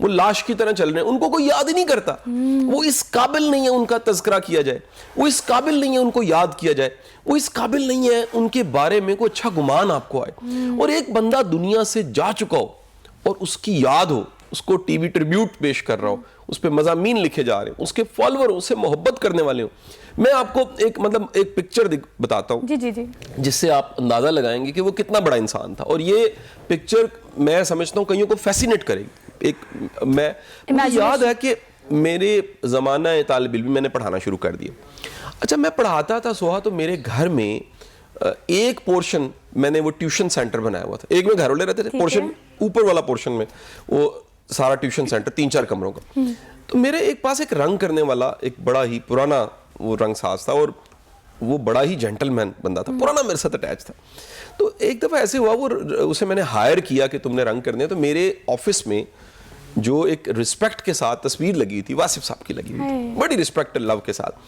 وہ لاش کی طرح چل رہے ہیں, ان کو کوئی یاد ہی نہیں کرتا. وہ اس قابل نہیں ہے ان کا تذکرہ کیا جائے, وہ اس قابل نہیں ہے ان کو یاد کیا جائے, وہ اس قابل نہیں ہے ان کے بارے میں کوئی اچھا گمان آپ کو آئے. اور ایک بندہ دنیا سے جا چکا ہو اور اس کی یاد ہو, اس کو ٹی وی ٹریبیوٹ پیش کر رہا ہو, اس پہ مضامین لکھے جا رہے ہیں, اس کے فالوور اس سے محبت کرنے والے ہوں. میں آپ کو ایک پکچر بتاتا ہوں جی جس سے آپ اندازہ لگائیں گے کہ وہ کتنا بڑا انسان تھا. اور یہ پکچر میں سمجھتا ہوں کئیوں کو فیسینیٹ کرے گی. مجھے یاد ہے کہ میرے زمانہ طالب علم میں نے پڑھانا شروع کر دیا. اچھا, میں پڑھاتا تھا سوہا, تو میرے گھر میں ایک پورشن میں نے وہ ٹیوشن سینٹر بنایا ہوا تھا. ایک میں گھر والے رہتے تھے, پورشن اوپر والا پورشن میں وہ سارا ٹیوشن سینٹر 3-4 کمروں کا. تو میرے ایک پاس ایک رنگ کرنے والا ایک بڑا ہی پرانا وہ رنگ ساز تھا, اور وہ بڑا ہی جینٹل مین بندہ تھا, پرانا میرے ساتھ اٹیچ تھا. تو ایک دفعہ ایسے ہوا, وہ اسے میں نے ہائر کیا کہ تم نے رنگ کرنے. تو میرے آفس میں جو ایک رسپیکٹ کے ساتھ تصویر لگی تھی, واصف صاحب کی لگی ہوئی, بڑی رسپیکٹ لو کے ساتھ.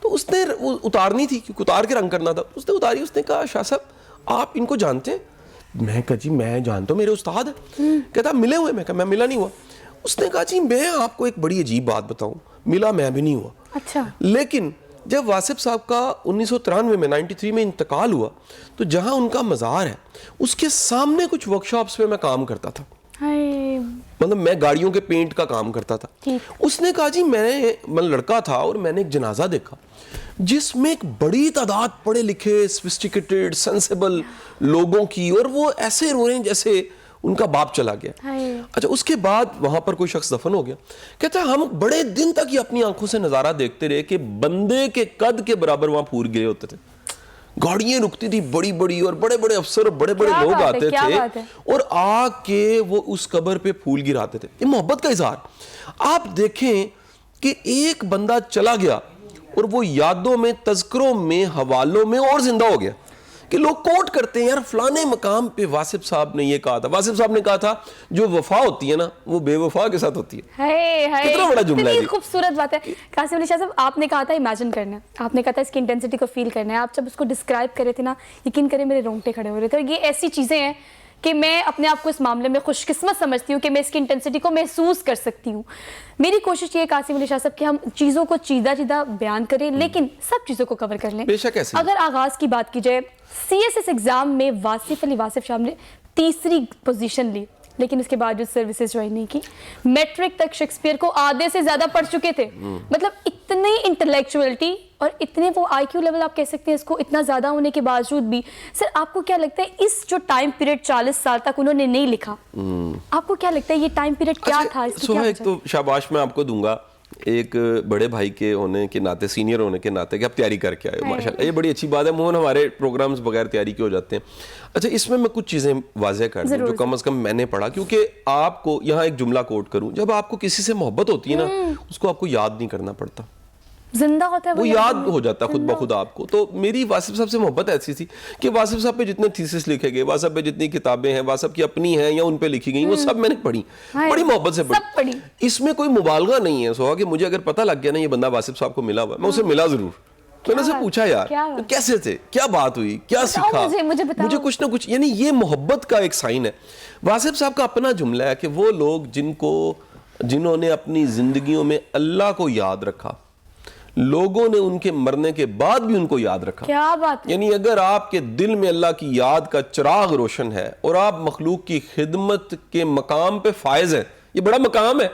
تو اس نے وہ اتارنی تھی کیونکہ اتار کے رنگ کرنا تھا. اس نے اتاری, اس نے کہا شاہ صاحب آپ ان کو جانتے ہیں؟ میں کہا جی میں جانتا ہوں, میرے استاد ہیں. کہتا ملے ہوئے؟ میں کہا میں ملا نہیں ہوا. اس نے کہا جی میں آپ کو ایک بڑی عجیب بات بتاؤں, ملا میں بھی نہیں ہوا. اچھا. لیکن جب واصف صاحب کا 1993 میں 93 میں انتقال ہوا, تو جہاں ان کا مزار ہے اس کے سامنے کچھ ورکشاپس پہ میں کام کرتا تھا. مطلب میں گاڑیوں کے پینٹ کا کام کرتا تھا. اس نے کہا جی میں لڑکا تھا اور میں نے ایک جنازہ دیکھا جس میں ایک بڑی تعداد پڑھے لکھے سفسٹیکیٹڈ سینسیبل لوگوں کی, اور وہ ایسے رو رہے ہیں جیسے ان کا باپ چلا گیا. اچھا, اس کے بعد وہاں پر کوئی شخص دفن ہو گیا. کہتا ہے ہم بڑے دن تک یہ اپنی آنکھوں سے نظارہ دیکھتے رہے کہ بندے کے قد کے برابر وہاں پھول گرے ہوتے تھے, گاڑیاں رکتی تھی بڑی بڑی, اور بڑے بڑے افسر اور بڑے بڑے لوگ آتے تھے اور آ کے وہ اس قبر پہ پھول گراتے تھے. یہ محبت کا اظہار. آپ دیکھیں کہ ایک بندہ چلا گیا اور وہ یادوں میں, تذکروں میں, حوالوں میں اور زندہ ہو گیا کہ لوگ کوٹ کرتے ہیں یار فلانے مقام پہ واصف صاحب نے یہ کہا تھا. واصف صاحب نے کہا تھا جو وفا ہوتی ہے نا وہ بے وفا کے ساتھ ہوتی ہے. کتنا بڑا جملہ ہے, خوبصورت بات ہے. قاسم علی شاہ صاحب, آپ نے کہا تھا امیجن کرنا ہے, آپ نے کہا تھا اس کی انٹینسٹی کو فیل کرنا ہے. آپ جب اس کو ڈسکرائب کر رہے تھے نا, یقین کریں میرے رونگٹے کھڑے ہو رہے تھے. اور یہ ایسی چیزیں ہیں کہ میں اپنے آپ کو اس معاملے میں خوش قسمت سمجھتی ہوں کہ میں اس کی انٹینسٹی کو محسوس کر سکتی ہوں. میری کوشش یہ ہے قاسم علی شاہ صاحب کہ ہم چیزوں کو چیدہ بیان کریں, لیکن سب چیزوں کو کور کر لیں. اگر آغاز کی بات کی جائے, سی ایس ایس ایگزام میں واصف شاہ نے 3ری پوزیشن لی, لیکن اس کے بعد جو سروسز جوائن نہیں کی. میٹرک تک شیکسپیئر کو آدھے سے زیادہ پڑھ چکے تھے. مطلب اتنی انٹلیکچوئلٹی اور اتنے وہ آئی کیو لیول آپ کہہ سکتے ہیں اس کو اتنا زیادہ ہونے کے باوجود بھی. سر آپ کو کیا لگتا ہے اس جو ٹائم پیریڈ 40 سال تک انہوں نے نہیں لکھا, آپ کو کیا لگتا ہے یہ ٹائم پیریڈ کیا تھا؟ ایک تو شاباش میں آپ کو دوں گا ایک بڑے بھائی کے ہونے کے ناطے, سینئر ہونے کے ناطے کہ آپ تیاری کر کے آئے ہو, ماشاءاللہ یہ بڑی اچھی بات ہے. موہن ہمارے پروگرامز بغیر تیاری کے ہو جاتے ہیں. اچھا, اس میں کچھ چیزیں واضح کر دوں جو کم از کم میں نے پڑھا, کیونکہ آپ کو یہاں ایک جملہ کوٹ کروں, جب آپ کو کسی سے محبت ہوتی ہے نا اس کو آپ کو یاد نہیں کرنا پڑتا, زندہ ہوتا ہے وہ یاد ہو جاتا ہے خود بخود آپ کو. تو میری واصف صاحب سے محبت ایسی تھی کہ واصف صاحب پہ جتنے تھیسس لکھے گئے, واصف پہ جتنی کتابیں ہیں واصف کی اپنی ہیں یا ان پہ لکھی گئی, وہ سب میں نے پڑھی, بڑی محبت سے پڑھی. اس میں کوئی مبالغہ نہیں ہے سوہا کہ مجھے اگر پتہ لگ گیا نا یہ بندہ واصف صاحب کو ملا ہوا ہے, میں اسے ملا ضرور. میں نے اسے پوچھا یار کیسے تھے, کیا بات ہوئی, کیا سیکھا, مجھے کچھ نہ کچھ. یعنی یہ محبت کا ایک سائن ہے. واصف صاحب کا اپنا جملہ ہے کہ وہ لوگ جنہوں نے اپنی زندگیوں میں اللہ کو یاد رکھا, لوگوں نے ان کے مرنے کے بعد بھی ان کو یاد رکھا. کیا بات ہے. یعنی اگر آپ کے دل میں اللہ کی یاد کا چراغ روشن ہے اور آپ مخلوق کی خدمت کے مقام پہ فائز ہیں, یہ بڑا مقام ہے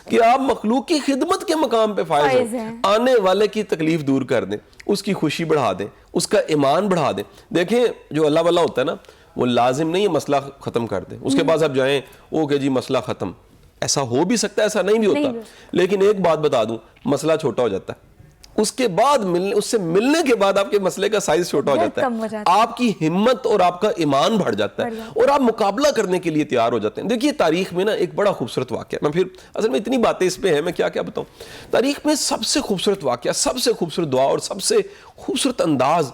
کہ آپ مخلوق کی خدمت کے مقام پہ فائز ہیں, آنے والے کی تکلیف دور کر دیں, اس کی خوشی بڑھا دیں, اس کا ایمان بڑھا دیں. دیکھیں جو اللہ والا ہوتا ہے نا وہ لازم نہیں ہے مسئلہ ختم کر دیں, اس کے بعد آپ جائیں اوکے جی مسئلہ ختم. ایسا ہو بھی سکتا ہے, ایسا نہیں بھی ہوتا, لیکن ایک بات بتا دوں, مسئلہ چھوٹا ہو جاتا ہے, اس کے بعد اس سے ملنے کے بعد آپ کے مسئلے کا سائز چھوٹا ہو جاتا ہے, آپ کی ہمت اور آپ کا ایمان بڑھ جاتا ہے اور آپ مقابلہ کرنے کے لیے تیار ہو جاتے ہیں. دیکھیے تاریخ میں نا ایک بڑا خوبصورت واقعہ, میں پھر اصل میں اتنی باتیں اس پہ ہیں میں کیا بتاؤں. تاریخ میں سب سے خوبصورت واقعہ, سب سے خوبصورت دعا اور سب سے خوبصورت انداز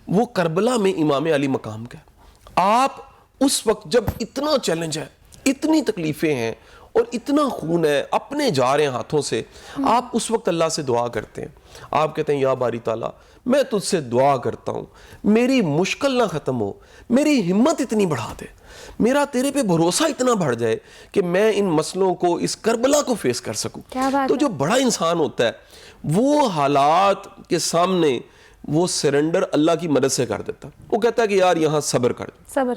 وہ کربلا میں امام علی مقام کا. آپ اس وقت جب اتنا چیلنج ہے, اتنی تکلیفیں ہیں اور اتنا خون ہے اپنے جا رہے ہیں ہاتھوں سے, آپ اس وقت اللہ سے دعا کرتے ہیں, آپ کہتے ہیں یا باری تعالیٰ میں تجھ سے دعا کرتا ہوں میری مشکل نہ ختم ہو, میری ہمت اتنی بڑھا دے, میرا تیرے پہ بھروسہ اتنا بڑھ جائے کہ میں ان مسئلوں کو, اس کربلا کو فیس کر سکوں. تو جو بڑا انسان ہوتا ہے وہ حالات کے سامنے وہ سرنڈر اللہ کی مدد سے کر دیتا. وہ کہتا ہے کہ یار یہاں صبر کر,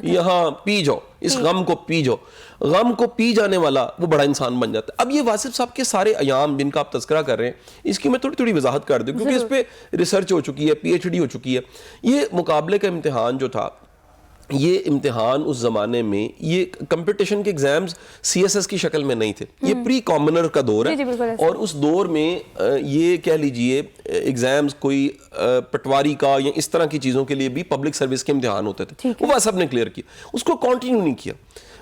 یہاں پی جاؤ, اس غم کو پی جاؤ. غم کو پی جانے والا وہ بڑا انسان بن جاتا ہے. اب یہ واصف صاحب کے سارے ایام جن کا آپ تذکرہ کر رہے ہیں اس کی میں تھوڑی تھوڑی وضاحت کر دوں کیونکہ اس پہ ریسرچ ہو چکی ہے, پی ایچ ڈی ہو چکی ہے. یہ مقابلے کا امتحان جو تھا, یہ امتحان اس زمانے میں, یہ کمپٹیشن کے ایگزامز سی ایس ایس کی شکل میں نہیں تھے, یہ پری کامنر کا دور ہے. اور اس دور میں یہ کہہ لیجئے ایگزامز کوئی پٹواری کا یا اس طرح کی چیزوں کے لیے بھی پبلک سروس کے امتحان ہوتے تھے. وہ واصف نے کلیئر کیا, اس کو کنٹینیو نہیں کیا.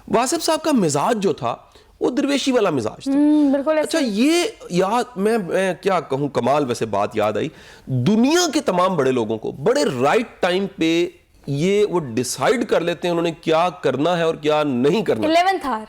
واصف صاحب کا مزاج جو تھا وہ درویشی والا مزاج تھا. اچھا یہ یاد میں کیا کہوں, کمال ویسے بات یاد آئی, دنیا کے تمام بڑے لوگوں کو بڑے رائٹ ٹائم پہ یہ وہ ڈیسائیڈ کر لیتے ہیں انہوں نے کیا کرنا ہے اور کیا نہیں کرنا. 11th hour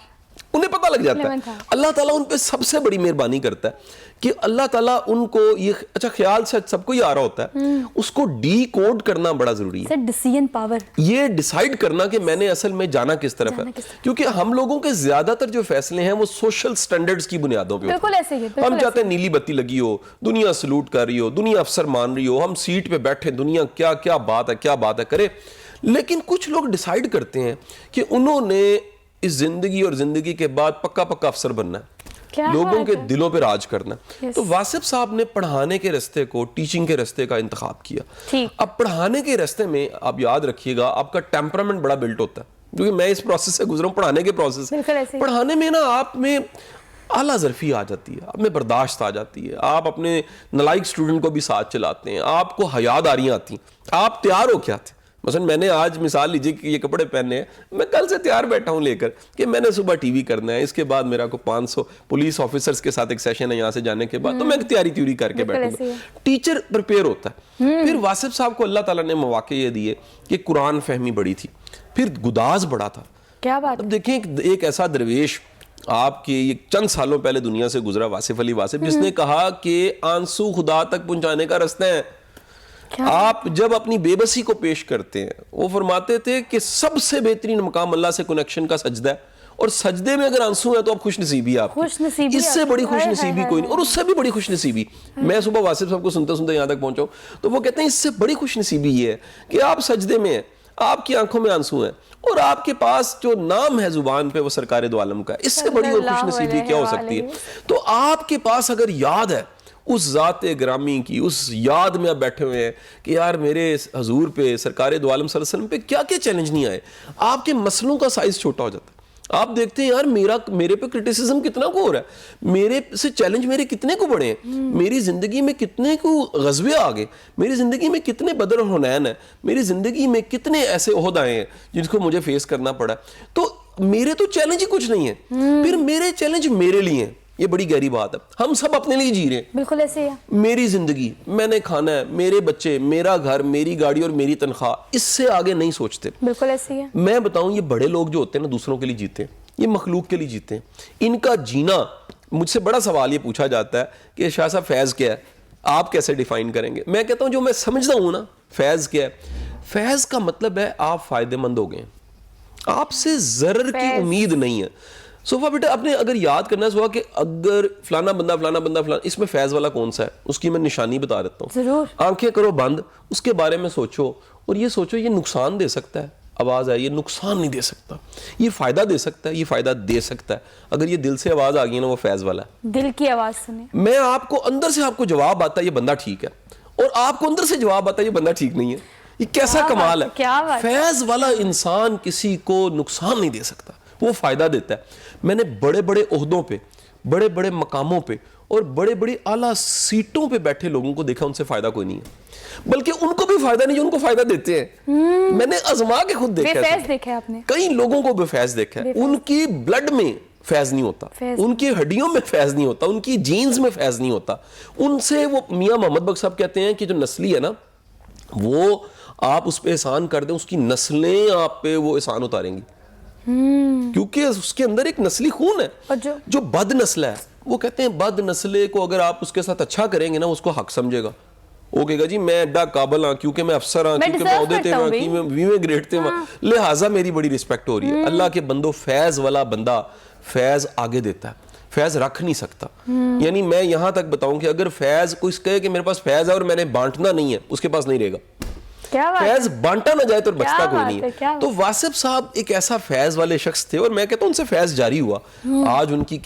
انہیں پتہ لگ جاتا ہے. اللہ تعالیٰ ان پہ سب سے بڑی مہربانی کرتا ہے کہ اللہ تعالیٰ ان کو یہ, اچھا خیال سے سب کو ہی آ رہا ہوتا ہے, اس کو ڈی کوڈ کرنا بڑا ضروری ہے. ڈیسیژن پاور, یہ ڈیسائیڈ کرنا کہ میں نے اصل میں جانا کس طرف ہے. کیونکہ ہم لوگوں کے زیادہ تر جو فیصلے ہیں وہ سوشل سٹینڈرڈز کی بنیادوں پہ ہوتے ہیں. ہم چاہتے ہیں نیلی بتی لگی ہو, دنیا سلوٹ کر رہی ہو, دنیا افسر مان رہی ہو, ہم سیٹ پہ بیٹھے, دنیا کیا کیا بات ہے کرے. لیکن کچھ لوگ ڈیسائیڈ کرتے ہیں کہ انہوں نے اس زندگی اور زندگی کے بعد پکا افسر بننا ہے, لوگوں کے دلوں پہ راج کرنا. تو واصف صاحب نے پڑھانے کے رستے کو, ٹیچنگ کے رستے کا انتخاب کیا. اب پڑھانے کے رستے میں آپ یاد رکھیے گا آپ کا ٹیمپرامنٹ بڑا بلٹ ہوتا ہے, کیونکہ میں اس پروسیس سے گزرا ہوں, پڑھانے کے پروسیس. پڑھانے میں نا آپ میں اعلیٰ ظرفی آ جاتی ہے, آپ میں برداشت آ جاتی ہے, آپ اپنے نالائق اسٹوڈنٹ کو بھی ساتھ چلاتے ہیں, آپ کو حیاداریاں آتی ہیں, آپ تیار ہو کے آتے ہیں. مثلا میں نے آج مثال لیجیے کہ یہ کپڑے پہنے ہیں, میں کل سے تیار بیٹھا ہوں لے کر کہ میں نے صبح ٹی وی کرنا ہے, اس کے بعد میرا کو 500 پولیس آفیسرز کے ساتھ ایک سیشن ہے یہاں سے جانے کے بعد, تو میں تیاری کر کے بیٹھوں گا. ٹیچر پریپیئر ہوتا ہے. پھر واصف صاحب کو اللہ تعالیٰ نے مواقع یہ دیے کہ قرآن فہمی بڑی تھی, پھر گداز بڑا تھا. کیا بات. اب دیکھیں ایک ایسا درویش آپ کے یہ چند سالوں پہلے دنیا سے گزرا, واصف علی واصف, جس نے کہا کہ آنسو خدا تک پہنچانے کا رستہ ہے. آپ جب اپنی بے بسی کو پیش کرتے ہیں, وہ فرماتے تھے کہ سب سے بہترین مقام اللہ سے کنیکشن کا سجدہ ہے, اور سجدے میں اگر آنسو ہے تو آپ خوش نصیبی آپ کی, اس سے بڑی خوش نصیبی کوئی نہیں, اور اس سے بھی بڑی خوش نصیبی. میں صبح واصف صاحب کو سنتے یہاں تک پہنچا ہوں, تو وہ کہتے ہیں اس سے بڑی خوش نصیبی یہ ہے کہ آپ سجدے میں ہیں, آپ کی آنکھوں میں آنسو ہیں, اور آپ کے پاس جو نام ہے زبان پہ وہ سرکار دو عالم کا ہے. اس سے بڑی اور خوش نصیبی کیا ہو سکتی ہے. تو آپ کے پاس اگر یاد ہے اس ذات گرامی کی, اس یاد میں آپ بیٹھے ہوئے ہیں کہ یار میرے حضور پہ, سرکار دو عالم صلی اللہ علیہ وسلم پہ کیا کیا چیلنج نہیں آئے, آپ کے مسئلوں کا سائز چھوٹا ہو جاتا ہے. آپ دیکھتے ہیں یار میرے پہ کرٹیسزم کتنا کو ہو رہا ہے, میرے سے چیلنج میرے کتنے کو بڑے ہیں, میری زندگی میں کتنے کو غزوے آ گئے, میری زندگی میں کتنے بدر اور حنین ہیں, میری زندگی میں کتنے ایسے عہد آئے ہیں جن کو مجھے فیس کرنا پڑا. تو میرے تو چیلنج ہی کچھ نہیں ہے, پھر میرے چیلنج میرے لیے ہیں. یہ بڑی گہری بات ہے, ہم سب اپنے لیے جی رہے ہیں. بالکل ایسے ہے. میری زندگی, میں نے کھانا ہے, میرے بچے, میرا گھر, میری گاڑی اور میری تنخواہ, اس سے آگے نہیں سوچتے. بالکل ایسے ہے. میں بتاؤں یہ بڑے لوگ جو ہوتے ہیں نا دوسروں کے لیے جیتے ہیں, یہ مخلوق کے لیے جیتے ہیں. ان کا جینا, مجھ سے بڑا سوال یہ پوچھا جاتا ہے کہ شاہ صاحب فیض کیا ہے, آپ کیسے ڈیفائن کریں گے. میں کہتا ہوں جو میں سمجھتا ہوں نا, فیض کیا ہے, فیض کا مطلب ہے آپ فائدہ مند ہو گئے, آپ سے ضرر کی امید نہیں ہے. صوفہ بیٹا آپ نے اگر یاد کرنا ہے کہ اگر فلانا بندہ اس میں فیض والا کون سا ہے, اس کی میں نشانی بتا دیتا ہوں. ضرور. آنکھیں کرو بند, اس کے بارے میں سوچو, اور یہ سوچو یہ نقصان دے سکتا ہے, آواز ہے, یہ نقصان نہیں دے سکتا, یہ فائدہ دے سکتا ہے, یہ فائدہ دے سکتا ہے. اگر یہ دل سے آواز آ گئی نا, وہ فیض والا ہے. دل کی آواز سنیں. میں آپ کو اندر سے آپ کو جواب آتا ہے یہ بندہ ٹھیک ہے, اور آپ کو اندر سے جواب آتا ہے یہ بندہ ٹھیک نہیں ہے. یہ کیسا کمال ہے. فیض والا انسان کسی کو نقصان نہیں دے سکتا, وہ فائدہ دیتا ہے. میں نے بڑے بڑے عہدوں پہ, بڑے بڑے مقاموں پہ اور بڑے بڑے اعلیٰ سیٹوں پہ بیٹھے لوگوں کو دیکھا, ان سے فائدہ کوئی نہیں ہے, بلکہ ان کو بھی فائدہ نہیں جو ان کو فائدہ دیتے ہیں. میں نے آزما کے خود دیکھا ہے, آپ نے کئی لوگوں کو بے فیض دیکھا ہے. ان کی بلڈ میں فیض نہیں ہوتا, ان کی ہڈیوں میں فیض نہیں ہوتا, ان کی جینز میں فیض نہیں ہوتا. ان سے وہ میاں محمد بخش صاحب کہتے ہیں کہ جو نسلی ہے نا, وہ آپ اس پہ احسان کر دیں, اس کی نسلیں آپ پہ وہ احسان اتاریں گی. کیونکہ اس کے اندر ایک نسلی خون ہے. اور جو بد نسل ہے وہ کہتے ہیں بد نسلے کو اگر آپ اس کے ساتھ اچھا کریں گے نا اس کو حق سمجھے گا, وہ کہے گا جی میں ایڈا قابل ہاں کیونکہ میں افسر ہاں, کیونکہ میں عہدے تے ہاں, کہ میں 20ویں گریڈ تے ہاں, لہٰذا میری بڑی رسپیکٹ ہو رہی ہے. اللہ کے بندو, فیض والا بندہ فیض آگے دیتا ہے, فیض رکھ نہیں سکتا. یعنی میں یہاں تک بتاؤں کہ اگر فیض کوئی کہے کہ میرے پاس فیض ہے اور میں نے بانٹنا نہیں ہے, اس کے پاس نہیں رہے گا. فیض بانٹا نہ جائے تو بچتا کوئی نہیں ہے. تو واصف صاحب ایک ایسا فیض والے شخص تھے, اور میں کہتا ہوں ان سے فیض جاری ہوا. آج ان کی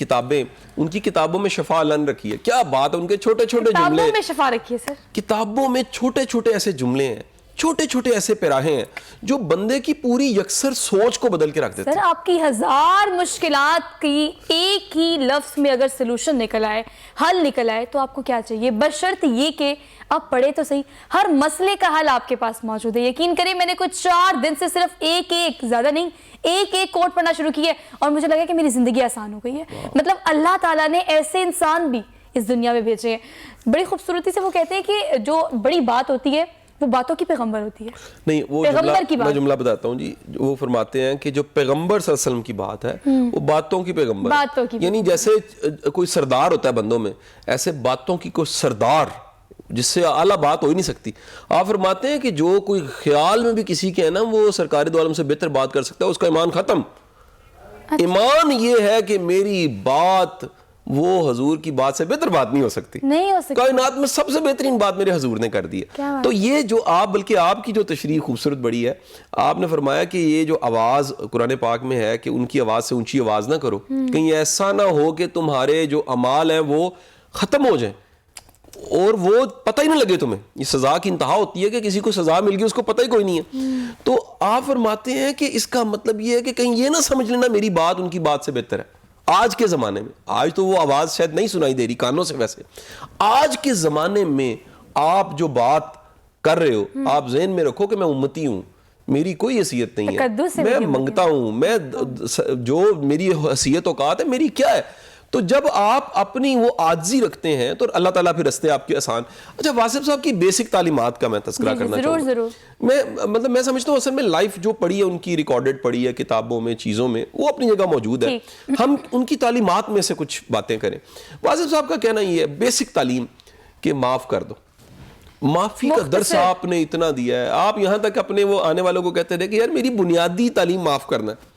کتابوں میں شفا علن رکھی ہے. کیا بات ہے, ان کے چھوٹے چھوٹے جملے, کتابوں میں شفا رکھی ہے سر, کتابوں میں چھوٹے چھوٹے ایسے جملے ہیں, چھوٹے چھوٹے ایسے پیراہے ہیں جو بندے کی پوری یکسر سوچ کو بدل کے رکھ دیتے ہیں. سر آپ کی 1000 مشکلات کی ایک ہی لفظ میں اگر سلوشن نکل آئے, حل نکل آئے, تو آپ کو کیا چاہیے؟ بشرط یہ کہ آپ پڑھے تو صحیح, ہر مسئلے کا حل آپ کے پاس موجود ہے. یقین کریں میں نے کچھ 4 دن سے صرف ایک زیادہ نہیں, ایک کوٹ پڑھنا شروع کی ہے, اور مجھے لگا کہ میری زندگی آسان ہو گئی ہے. مطلب اللہ تعالیٰ نے ایسے انسان بھی اس دنیا میں بھیجے ہیں. بڑی خوبصورتی سے وہ کہتے ہیں کہ جو بڑی بات ہوتی ہے وہ باتوں کی پیغمبر ہوتی ہے. نہیں, وہ میں جملہ بتاتا ہوں جی. وہ فرماتے ہیں کہ جو پیغمبر صلی اللہ علیہ وسلم کی بات ہے وہ باتوں کی پیغمبر ہے. یعنی جیسے کوئی سردار ہوتا ہے بندوں میں, ایسے باتوں کی کوئی سردار جس سے اعلیٰ بات ہو ہی نہیں سکتی. آپ فرماتے ہیں کہ جو کوئی خیال میں بھی کسی کے ہے نا وہ سرکار دو عالم سے بہتر بات کر سکتا ہے, اس کا ایمان ختم. ایمان یہ ہے کہ میری بات وہ حضور کی بات سے بہتر بات نہیں ہو سکتی. کائنات میں سب سے بہترین بات میرے حضور نے کر دی ہے. تو یہ جو بلکہ آپ کی جو تشریح خوبصورت بڑی ہے, آپ نے فرمایا کہ یہ جو آواز قرآن پاک میں ہے کہ ان کی آواز سے اونچی آواز نہ کرو, کہیں ایسا نہ ہو کہ تمہارے جو اعمال ہیں وہ ختم ہو جائیں اور وہ پتہ ہی نہ لگے تمہیں. یہ سزا کی انتہا ہوتی ہے کہ کسی کو سزا مل گئی اس کو پتہ ہی کوئی نہیں ہے. تو آپ فرماتے ہیں کہ اس کا مطلب یہ ہے کہ کہیں یہ نہ سمجھ لینا میری بات ان کی بات سے بہتر ہے. آج کے زمانے میں, آج تو وہ آواز شاید نہیں سنائی دے رہی کانوں سے, ویسے آج کے زمانے میں آپ جو بات کر رہے ہو, آپ ذہن میں رکھو کہ میں امتی ہوں, میری کوئی حیثیت نہیں ہے, میں منگتا ہوں, میں جو میری حیثیت اوقات ہے میری کیا ہے. تو جب آپ اپنی وہ عاجزی رکھتے ہیں تو اللہ تعالیٰ پھر رستے آپ کے آسان. اچھا, واصف صاحب کی بیسک تعلیمات کا میں تذکرہ کرنا چاہوں گا. میں سمجھتا ہوں اصل میں لائف جو پڑھی ہے ان کی ریکارڈڈ پڑھی ہے کتابوں میں, چیزوں میں, وہ اپنی جگہ موجود ہے. ہم ان کی تعلیمات میں سے کچھ باتیں کریں. واصف صاحب کا کہنا یہ ہے بیسک تعلیم کہ معاف کر دو. معافی کا درس آپ نے اتنا دیا ہے, آپ یہاں تک اپنے وہ آنے والوں کو کہتے رہے کہ یار میری بنیادی تعلیم معاف کرنا ہے.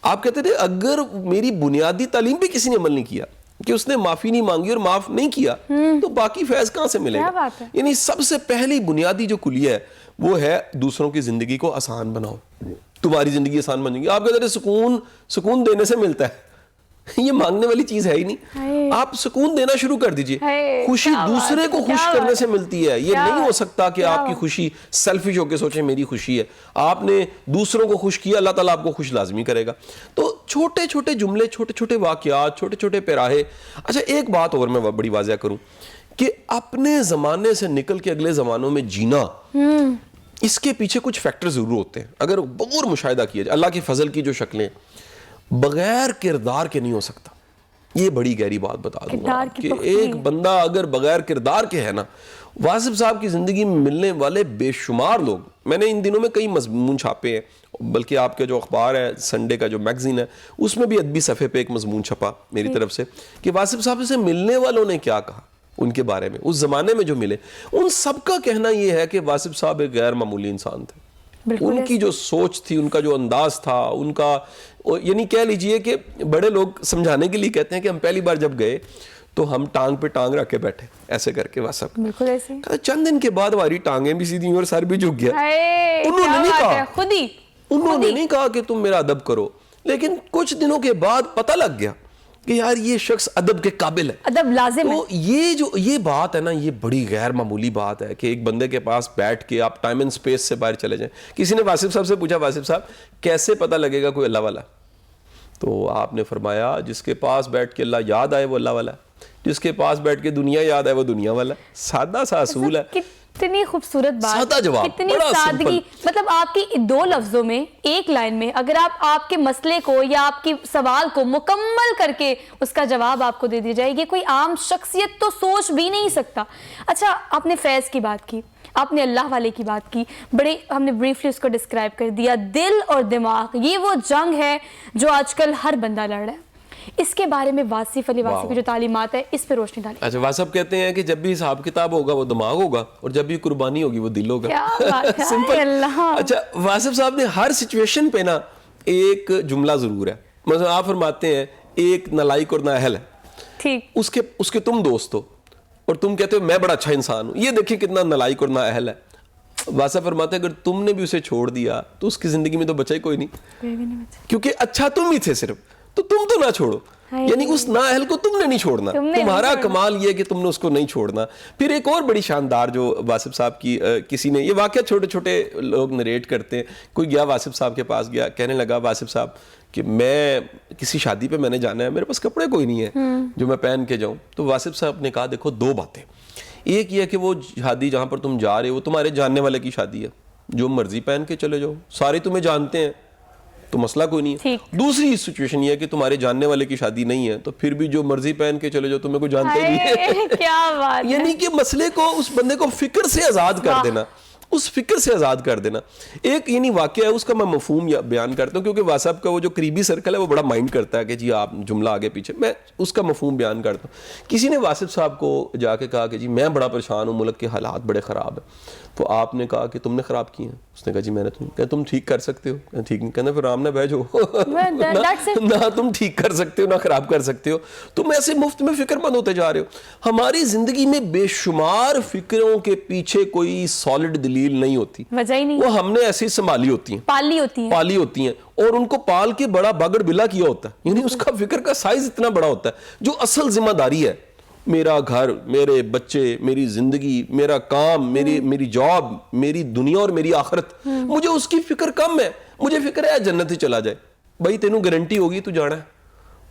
آپ کہتے تھے اگر میری بنیادی تعلیم بھی کسی نے عمل نہیں کیا کہ اس نے معافی نہیں مانگی اور معاف نہیں کیا تو باقی فیض کہاں سے ملے گا. یعنی سب سے پہلی بنیادی جو کلیہ ہے وہ ہے دوسروں کی زندگی کو آسان بناؤ, تمہاری زندگی آسان بن جائے گی. آپ کہتے تھے سکون دینے سے ملتا ہے, یہ مانگنے والی چیز ہے ہی نہیں. آپ سکون دینا شروع کر دیجئے. خوشی دوسرے کو خوش کرنے سے ملتی ہے. یہ نہیں ہو سکتا کہ آپ کی خوشی سیلفش ہو کے سوچیں میری خوشی ہے. آپ نے دوسروں کو خوش کیا, اللہ تعالیٰ آپ کو خوش لازمی کرے گا. تو چھوٹے چھوٹے جملے, چھوٹے چھوٹے واقعات, چھوٹے چھوٹے پیراہے. اچھا, ایک بات اور میں بڑی واضح کروں کہ اپنے زمانے سے نکل کے اگلے زمانوں میں جینا, اس کے پیچھے کچھ فیکٹر ضرور ہوتے ہیں. اگر غور مشاہدہ کیا جائے, اللہ کے فضل کی جو شکلیں بغیر کردار کے نہیں ہو سکتا. یہ بڑی گہری بات بتا دوں گا کہ ایک بندہ اگر بغیر کردار کے ہے نا, واصف صاحب کی زندگی میں ملنے والے بے شمار لوگ, میں نے ان دنوں میں کئی مضمون چھاپے ہیں, بلکہ آپ کا جو اخبار ہے سنڈے کا جو میگزین ہے اس میں بھی ادبی صفحے پہ ایک مضمون چھپا میری طرف سے کہ واصف صاحب سے ملنے والوں نے کیا کہا ان کے بارے میں, اس زمانے میں جو ملے. ان سب کا کہنا یہ ہے کہ واصف صاحب ایک غیر معمولی انسان تھے. ان کی جو سوچ تھی, ان کا جو انداز تھا, ان کا یعنی کہہ لیجئے کہ بڑے لوگ سمجھانے کے لیے کہتے ہیں کہ ہم پہلی بار جب گئے تو ہم ٹانگ پہ ٹانگ رکھ کے بیٹھے ایسے کر کے. واسف چند دن کے بعد ہماری ٹانگیں بھی سیدھی اور سر بھی جھک گیا. انہوں نے نہیں کہا کہ تم میرا ادب کرو, لیکن کچھ دنوں کے بعد پتہ لگ گیا کہ یار یہ شخص ادب کے قابل ہے, ادب لازم ہے. تو یہ بات ہے نا, یہ بڑی غیر معمولی بات ہے کہ ایک بندے کے پاس بیٹھ کے آپ ٹائم اینڈ سپیس سے باہر چلے جائیں. کسی نے واصف صاحب سے پوچھا, واصف صاحب کیسے پتہ لگے گا کوئی اللہ والا؟ تو آپ نے فرمایا جس کے پاس بیٹھ کے اللہ یاد آئے وہ اللہ والا ہے, جس کے پاس بیٹھ کے دنیا یاد آئے وہ دنیا والا ہے. سادہ سا اصول ہے. کتنی خوبصورت بات, سادہ جواب, کتنی سادگی. مطلب آپ کی 2 لفظوں میں, ایک لائن میں اگر آپ کے مسئلے کو یا آپ کی سوال کو مکمل کر کے اس کا جواب آپ کو دے دی جائے, یہ کوئی عام شخصیت تو سوچ بھی نہیں سکتا. اچھا, آپ نے فیض کی بات کی, آپ نے اللہ والے کی بات کی, بڑے ہم نے بریفلی اس کو ڈسکرائب کر دیا. دل اور دماغ, یہ وہ جنگ ہے جو آج کل ہر بندہ لڑ رہا ہے. اس کے بارے میں واصف علی واصف کی جو تعلیمات ہے اس پہ روشنی ڈالی. اچھا, واصف کہتے ہیں کہ جب بھی حساب کتاب ہوگا وہ دماغ ہوگا, اور جب بھی قربانی ہوگی وہ دل ہوگا. کیا بات ہے, سمپل. اللہ. اچھا, واصف صاحب نے ہر سچویشن پہ نا ایک جملہ ضرور ہے. مثلا آپ فرماتے ہیں ایک نالائق اور نااہل ہے, ٹھیک, اس کے تم دوست ہو اور تم کہتے ہو میں بڑا اچھا انسان ہوں. یہ دیکھیں کتنا نالائق اور نااہل ہے. واصف فرماتے ہیں اگر تم نے بھی اسے چھوڑ دیا تو اس کی زندگی میں تو بچا ہی کوئی نہیں, کیونکہ اچھا تم ہی تھے صرف, تو تم تو نہ چھوڑو. یعنی اس نااہل کو تم نے نہیں چھوڑنا, تمہارا کمال یہ کہ تم نے اس کو نہیں چھوڑنا. پھر ایک اور بڑی شاندار جو واصف صاحب کی, کسی نے, یہ واقعہ چھوٹے چھوٹے لوگ نریٹ کرتے ہیں. کوئی گیا واصف صاحب کے پاس, گیا کہنے لگا واصف صاحب کہ میں کسی شادی پہ میں نے جانا ہے, میرے پاس کپڑے کوئی نہیں ہے جو میں پہن کے جاؤں. تو واصف صاحب نے کہا دیکھو دو باتیں, ایک یہ کہ وہ شادی جہاں پر تم جا رہے ہو وہ تمہارے جاننے والے کی شادی ہے, جو مرضی پہن کے چلے جاؤ, سارے تمہیں جانتے ہیں تو مسئلہ کوئی نہیں ہے. دوسری سچویشن یہ ہے کہ تمہارے جاننے والے کی شادی نہیں ہے تو پھر بھی جو مرضی پہن کے چلے جاؤ تمہیں کوئی جانتے نہیں ہے. کیا بات ہے, یعنی کہ مسئلے کو, اس بندے کو فکر سے آزاد کر دینا, اس فکر سے آزاد کر دینا. ایک یعنی واقعہ ہے, اس کا میں مفہوم بیان کرتا ہوں کیونکہ واصف کا وہ جو قریبی سرکل ہے وہ بڑا مائنڈ کرتا ہے کہ جی آپ جملہ آگے پیچھے, میں اس کا مفہوم بیان کرتا ہوں. کسی نے واصف صاحب کو جا کے کہا کہ جی میں بڑا پریشان ہوں, ملک کے حالات بڑے خراب ہیں. تو آپ نے کہا کہ تم نے خراب کیے ہیں. اس نے کہا جی میں نے, کہ تم ٹھیک کر سکتے ہو. ٹھیک نہیں, کہنا پھر رام نہ بھیجو, نہ تم ٹھیک کر سکتے ہو نہ خراب کر سکتے ہو, تم ایسے مفت میں فکر مند ہوتے جا رہے ہو. ہماری زندگی میں بے شمار فکروں کے پیچھے کوئی سالڈ دلیل نہیں ہوتی, وجہ ہی نہیں, وہ ہم نے ایسی سنبھالی ہوتی ہیں, پالی ہوتی ہیں, اور ان کو پال کے بڑا باگڑ بلا کیا ہوتا ہے. یعنی اس کا فکر کا سائز اتنا بڑا ہوتا ہے. جو اصل ذمہ داری ہے, میرا گھر, میرے بچے, میری زندگی, میرا کام, میری جاب, میری دنیا اور میری آخرت, مجھے اس کی فکر کم ہے. مجھے فکر ہے جنت ہی چلا جائے. بھائی تینوں گارنٹی ہوگی تو جانا ہے,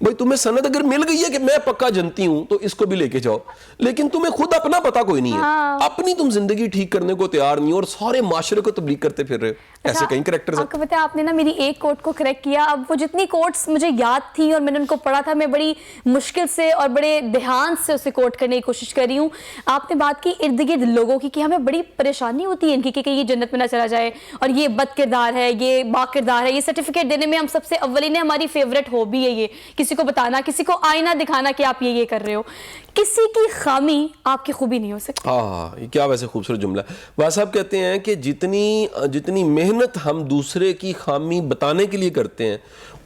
بھائی تمہیں سند اگر مل گئی ہے کہ میں پکا جنتی ہوں تو اس کو بھی لے کے جاؤ, لیکن تمہیں خود اپنا پتا کوئی نہیں ہے, اپنی تم زندگی ٹھیک کرنے کو تیار نہیں اور سارے معاشرے کو تبلیغ کرتے پھر رہے. ایسے کئی کریکٹرز ہیں. آپ کو پتہ ہے, آپ نے نا میری ایک کوٹ کو کریکٹ کیا. اب وہ جتنی کوٹس مجھے یاد تھی اور میں نے ان کو پڑھا تھا, میں بڑی مشکل سے اور بڑے دھیان سے اسے کوٹ کرنے کی کوشش کر رہی ہوں. آپ نے بات کی ارد گرد لوگوں کی کہ ہمیں بڑی پریشانی ہوتی ہے ان کی کہ یہ جنت میں نہ چلا جائے, اور یہ بد کردار ہے, یہ با کردار ہے. یہ سرٹیفکیٹ دینے میں ہم سب سے اولین, ہماری فیوریٹ ہابی ہے یہ, کسی کو بتانا, کسی کو آئینہ دکھانا کہ آپ یہ کر رہے ہو. کسی کی خامی آپ کی خوبی نہیں ہو سکتی. یہ کیا ویسے خوبصورت جملہ ہے. واصف صاحب کہتے ہیں کہ جتنی محنت ہم دوسرے کی خامی بتانے کے لیے کرتے ہیں,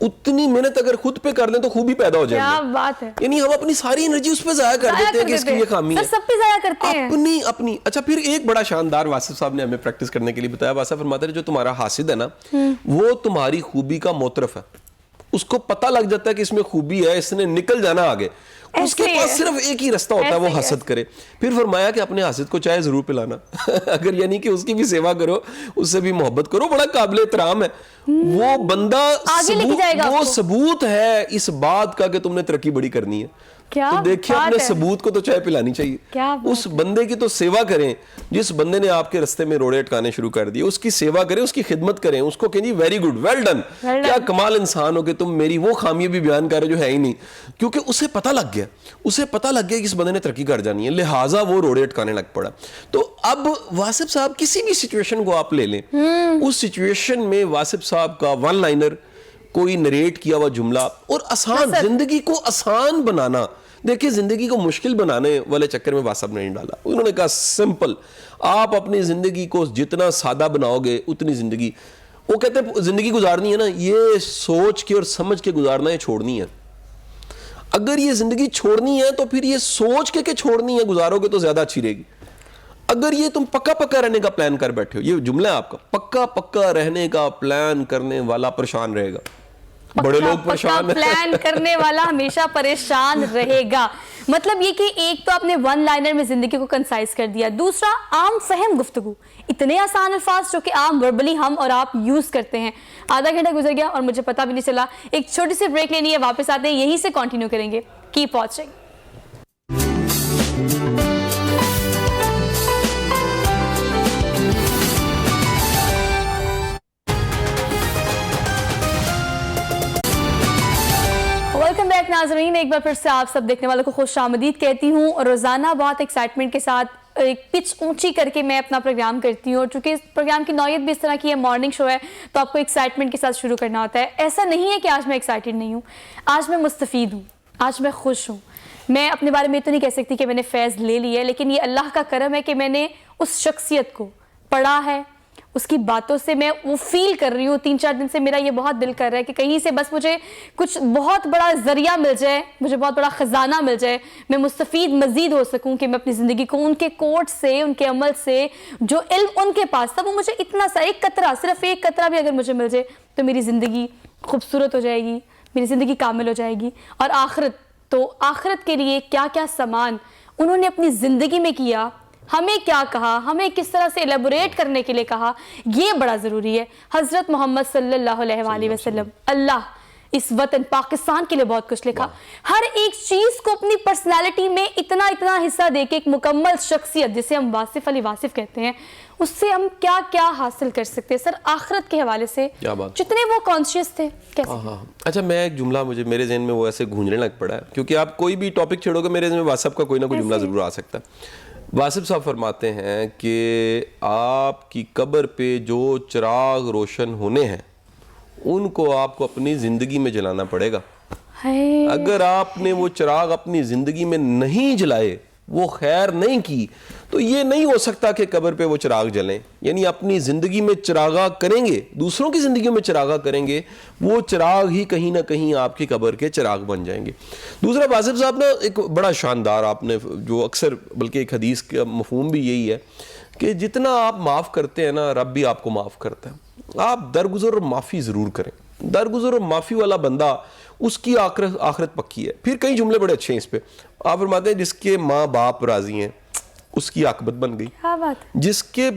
اتنی محنت اگر خود پہ کر لیں تو خوبی پیدا ہو جائے گی. کیا بات ہے, یعنی ہم اپنی ساری انرجی اس پہ ضائع کر دیتے ہیں کہ اس کی یہ خامی ہے, سب پہ ضائع کرتے ہیں اپنی. اچھا, پھر ایک بڑا شاندار واصف صاحب نے ہمیں پریکٹس کرنے کے لیے بتایا. واصف فرماتے ہیں جو تمہارا حاسد ہے نا, وہ تمہاری خوبی کا معترف ہے. اس کو پتہ لگ جاتا ہے کہ اس میں خوبی ہے, اس نے نکل جانا آگے. اس کے پاس صرف ایک ہی رستہ ہوتا ہے, وہ حسد کرے. پھر فرمایا کہ اپنے حاسد کو چائے ضرور پلانا, اگر یعنی کہ اس کی بھی سیوا کرو, اس سے بھی محبت کرو, بڑا قابل احترام ہے وہ بندہ. وہ ثبوت ہے اس بات کا کہ تم نے ترقی بڑی کرنی ہے. تو دیکھیں اپنے ثبوت کو تو چائے پلانی چاہیے. اس بندے کی تو سیوا کریں جس بندے نے آپ کے رستے میں روڑے اٹکانے شروع کر دیے, اس کی سیوا کریں, اس کی خدمت کریں, اس کو کہیں جی ویری گڈ, ویل ڈن, کیا کمال انسان ہو کہ تم میری وہ خامیاں بھی بیان کر رہے جو ہے ہی نہیں. کیونکہ اسے پتہ لگ گیا کہ اس بندے نے ترقی کر جانی ہے, لہٰذا وہ روڑے اٹکانے لگ پڑا. تو اب واصف صاحب کسی بھی سچویشن کو آپ لے لیں, اس سچویشن میں واصف صاحب کا ون لائنر, کوئی نریٹ کیا ہوا جملہ, اور آسان زندگی کو آسان بنانا. دیکھیں زندگی کو مشکل بنانے والے چکر میں واصف نے نہیں ڈالا. انہوں نے کہا سمپل, آپ اپنی زندگی کو جتنا سادہ بناؤ گے اتنی زندگی, وہ کہتے ہیں زندگی گزارنی ہے نا, یہ سوچ کے اور سمجھ کے گزارنا ہے, چھوڑنی ہے. اگر یہ زندگی چھوڑنی ہے تو پھر یہ سوچ کے کہ چھوڑنی ہے گزارو گے تو زیادہ اچھی رہے گی. اگر یہ تم پکا رہنے کا پلان کر بیٹھے ہو, یہ جملہ ہے آپ کا, پکا رہنے کا پلان کرنے والا پریشان رہے گا. بڑے لوگ پریشان ہیں, پلان کرنے والا ہمیشہ پریشان رہے گا. مطلب یہ کہ ایک تو آپ نے ون لائنر میں زندگی کو کنسائز کر دیا, دوسرا عام فہم گفتگو, اتنے آسان الفاظ جو کہ عام وربلی ہم اور آپ یوز کرتے ہیں. آدھا گھنٹہ گزر گیا اور مجھے پتا بھی نہیں چلا. ایک چھوٹی سی بریک لینی ہے, واپس آتے ہیں, یہیں سے کنٹینیو کریں گے. Keep watching. ویلکم بیک ناظرین, ایک بار پھر سے آپ سب دیکھنے والوں کو خوش آمدید کہتی ہوں. روزانہ بہت ایکسائٹمنٹ کے ساتھ ایک پچ اونچی کر کے میں اپنا پروگرام کرتی ہوں، اور چونکہ اس پروگرام کی نوعیت بھی اس طرح کی ہے، مارننگ شو ہے، تو آپ کو ایکسائٹمنٹ کے ساتھ شروع کرنا ہوتا ہے. ایسا نہیں ہے کہ آج میں ایکسائٹڈ نہیں ہوں، آج میں مستفید ہوں، آج میں خوش ہوں. میں اپنے بارے میں تو نہیں کہہ سکتی کہ میں نے فیض لے لی ہے، لیکن یہ اللہ کا کرم ہے کہ میں نے اس شخصیت کو پڑھا ہے، اس کی باتوں سے میں وہ فیل کر رہی ہوں. 3-4 دن سے میرا یہ بہت دل کر رہا ہے کہ کہیں سے بس مجھے کچھ بہت بڑا ذریعہ مل جائے، مجھے بہت بڑا خزانہ مل جائے، میں مستفید مزید ہو سکوں، کہ میں اپنی زندگی کو ان کے کوٹ سے، ان کے عمل سے، جو علم ان کے پاس تھا وہ مجھے اتنا سا ایک قطرہ، صرف ایک قطرہ بھی اگر مجھے مل جائے تو میری زندگی خوبصورت ہو جائے گی، میری زندگی کامل ہو جائے گی. اور آخرت، تو آخرت کے لیے کیا کیا سامان انہوں نے اپنی زندگی میں کیا، ہمیں کیا کہا، ہمیں کس طرح سے ایلیبوریٹ کرنے کے لیے کہا، یہ بڑا ضروری ہے. حضرت محمد صلی اللہ علیہ وآلہ وسلم، اللہ اس وطن پاکستان کے لیے بہت کچھ لکھا. ہر ایک چیز کو اپنی پرسنالٹی میں اتنا اتنا حصہ دے کے ایک مکمل شخصیت جسے ہم واصف علی واصف کہتے ہیں، اس سے ہم کیا کیا حاصل کر سکتے ہیں سر آخرت کے حوالے سے، جتنے وہ کانشیس تھے کیسے. اچھا، میں ایک جملہ میرے ذہن میں وہ ایسے گونجنے لگ پڑا ہے، کیونکہ آپ کوئی بھی ٹاپک چھیڑو گے میرے ذہن میں واصف کا کوئی نہ کوئی جملہ ضرور آ سکتا ہے. واصف صاحب فرماتے ہیں کہ آپ کی قبر پہ جو چراغ روشن ہونے ہیں ان کو آپ کو اپنی زندگی میں جلانا پڑے گا. اگر آپ نے وہ چراغ اپنی زندگی میں نہیں جلائے، وہ خیر نہیں کی، تو یہ نہیں ہو سکتا کہ قبر پہ وہ چراغ جلیں. یعنی اپنی زندگی میں چراغا کریں گے، دوسروں کی زندگیوں میں چراغا کریں گے، وہ چراغ ہی کہیں نہ کہیں آپ کی قبر کے چراغ بن جائیں گے. دوسرا واصف صاحب نے ایک بڑا شاندار، آپ نے جو اکثر بلکہ ایک حدیث کا مفہوم بھی یہی ہے کہ جتنا آپ معاف کرتے ہیں نا، رب بھی آپ کو معاف کرتا ہے. آپ درگزر اور معافی ضرور کریں. درگزر اور معافی والا بندہ، اس کی آخرت پکی ہے. پھر کئی جملے بڑے اچھے ہیں اس پہ. آپ فرماتے ہیں جس کے ماں باپ راضی ہیں اس کی عاقبت بن گئی، جس کے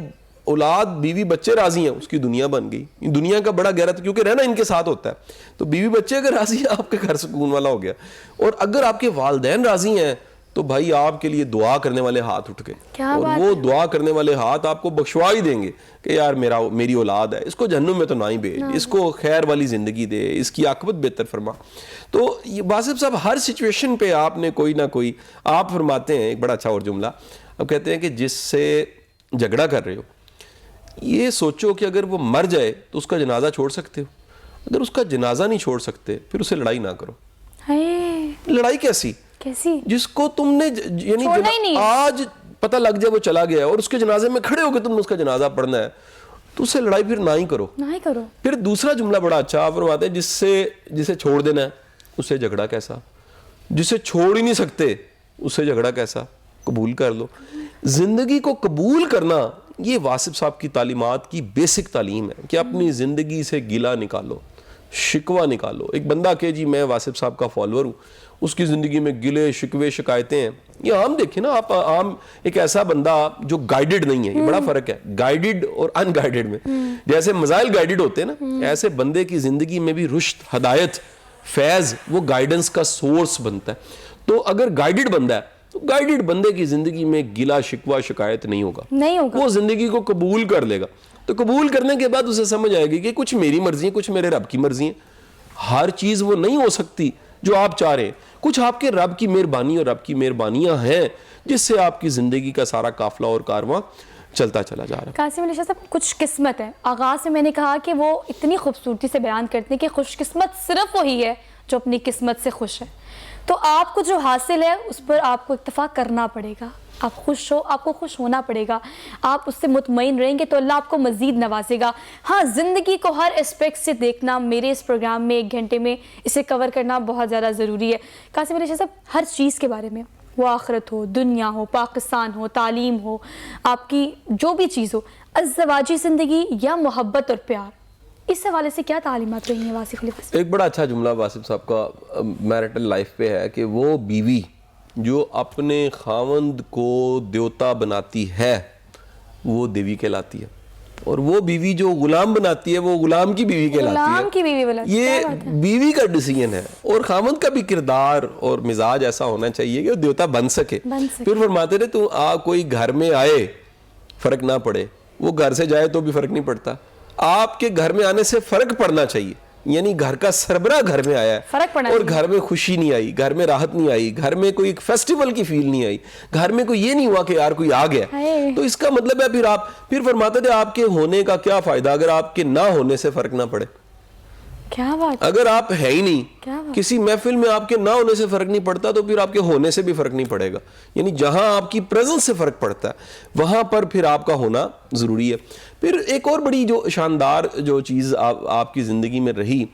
اولاد بیوی بچے راضی ہیں اس کی دنیا بن گئی. دنیا کا بڑا گہرا، کیونکہ رہنا ان کے ساتھ ہوتا ہے، تو بیوی بچے اگر راضی ہیں آپ کا گھر سکون والا ہو گیا. اور اگر آپ کے والدین راضی ہیں تو بھائی آپ کے لیے دعا کرنے والے ہاتھ اٹھ گئے، اور وہ دعا کرنے والے ہاتھ آپ کو بخشوا ہی دیں گے کہ یار میری اولاد ہے، اس کو جہنم میں تو نہ ہی بھیج، اس کو خیر والی زندگی دے، اس کی عاقبت بہتر فرما. تو یہ واصف صاحب ہر سچویشن پہ آپ نے کوئی نہ کوئی، آپ فرماتے ہیں ایک بڑا اچھا اور جملہ، اب کہتے ہیں کہ جس سے جھگڑا کر رہے ہو یہ سوچو کہ اگر وہ مر جائے تو اس کا جنازہ چھوڑ سکتے ہو. اگر اس کا جنازہ نہیں چھوڑ سکتے پھر اسے لڑائی نہ کرو. لڑائی کیسی؟ جس کو تم نے یعنی آج پتہ لگ جائے وہ چلا گیا اور اس کے جنازے میں کھڑے ہو کے تم نے اس کا جنازہ پڑھنا ہے تو اس سے لڑائی پھر نہ ہی کرو. پھر دوسرا جملہ بڑا اچھا آپ فرماتے ہیں جسے چھوڑ دینا ہے اس سے جھگڑا کیسا، جسے چھوڑ ہی نہیں سکتے اس سے جھگڑا کیسا، قبول کر لو. زندگی کو قبول کرنا یہ واصف صاحب کی تعلیمات کی بیسک تعلیم ہے کہ اپنی زندگی سے گلہ نکالو، شکوہ نکالو. ایک بندہ کہ جی میں واصف صاحب کا فالوور ہوں، اس کی زندگی میں گلے شکوے شکایتیں ہیں، یہ عام دیکھیں نا آپ، عام ایک ایسا بندہ جو گائیڈڈ نہیں ہے، یہ بڑا فرق ہے گائیڈڈ اور ان گائیڈڈ میں. جیسے مزائل گائیڈڈ ہوتے ہیں نا، ایسے بندے کی زندگی میں بھی رشد، ہدایت، فیض، وہ گائیڈنس کا سورس بنتا ہے. تو اگر گائیڈڈ بندہ ہے تو گائیڈڈ بندے کی زندگی میں گلہ شکوہ شکایت نہیں ہوگا، وہ زندگی کو قبول کر لے گا. تو قبول کرنے کے بعد اسے سمجھ آئے گی کہ کچھ میری مرضی ہے، کچھ میرے رب کی مرضی ہے. ہر چیز وہ نہیں ہو سکتی جو آپ چاہ رہے ہیں، کچھ آپ کے رب کی مہربانی اور رب کی مہربانیاں ہیں جس سے آپ کی زندگی کا سارا قافلہ اور کارواں چلتا چلا جا رہا ہے. قاسم علی شاہ صاحب، کچھ قسمت ہے. آغاز میں نے کہا کہ وہ اتنی خوبصورتی سے بیان کرتے ہیں کہ خوش قسمت صرف وہی ہے جو اپنی قسمت سے خوش ہے. تو آپ کو جو حاصل ہے اس پر آپ کو اکتفا کرنا پڑے گا. آپ خوش ہو، آپ کو خوش ہونا پڑے گا. آپ اس سے مطمئن رہیں گے تو اللہ آپ کو مزید نوازے گا. ہاں، زندگی کو ہر اسپیکٹ سے دیکھنا میرے اس پروگرام میں 1 گھنٹے میں اسے کور کرنا بہت زیادہ ضروری ہے. قاسم علی شاہ صاحب، ہر چیز کے بارے میں، وہ آخرت ہو، دنیا ہو، پاکستان ہو، تعلیم ہو، آپ کی جو بھی چیز ہو، ازدواجی زندگی یا محبت اور پیار، اس حوالے سے کیا تعلیمات رہی ہیں واصف علی واصف؟ ایک بڑا اچھا جملہ واصف صاحب کا میرٹل لائف پہ ہے کہ وہ بیوی جو اپنے خاوند کو دیوتا بناتی ہے وہ دیوی کہلاتی ہے، اور وہ بیوی جو غلام بناتی ہے وہ غلام کی بیوی کہلاتی ہے. یہ بیوی کا ڈیسیجن ہے. اور خاوند کا بھی کردار اور مزاج ایسا ہونا چاہیے کہ وہ دیوتا بن سکے. پھر فرماتے رہے تو کوئی گھر میں آئے فرق نہ پڑے، وہ گھر سے جائے تو بھی فرق نہیں پڑتا. آپ کے گھر میں آنے سے فرق پڑنا چاہیے، یعنی گھر کا سربراہ گھر میں آیا فرق پڑا اور گھر میں خوشی نہیں آئی, گھر میں راحت نہیں آئی, گھر میں کوئی ایک فیسٹیول کی فیل نہیں آئی, گھر میں کوئی یہ نہیں ہوا کہ یار کوئی آ گیا. تو اس کا مطلب ہے پھر فرماتے تھے آپ کے ہونے کا کیا فائدہ اگر آپ کے نہ ہونے سے فرق نہ پڑے. کیا بات, اگر آپ ہے ہی نہیں, کسی محفل میں آپ کے نہ ہونے سے فرق نہیں پڑتا تو پھر آپ کے ہونے سے بھی فرق نہیں پڑے گا. یعنی جہاں آپ کی پریزنس سے فرق پڑتا ہے وہاں پر پھر آپ کا ہونا ضروری ہے. پھر ایک اور بڑی جو شاندار جو چیز آپ کی زندگی میں رہی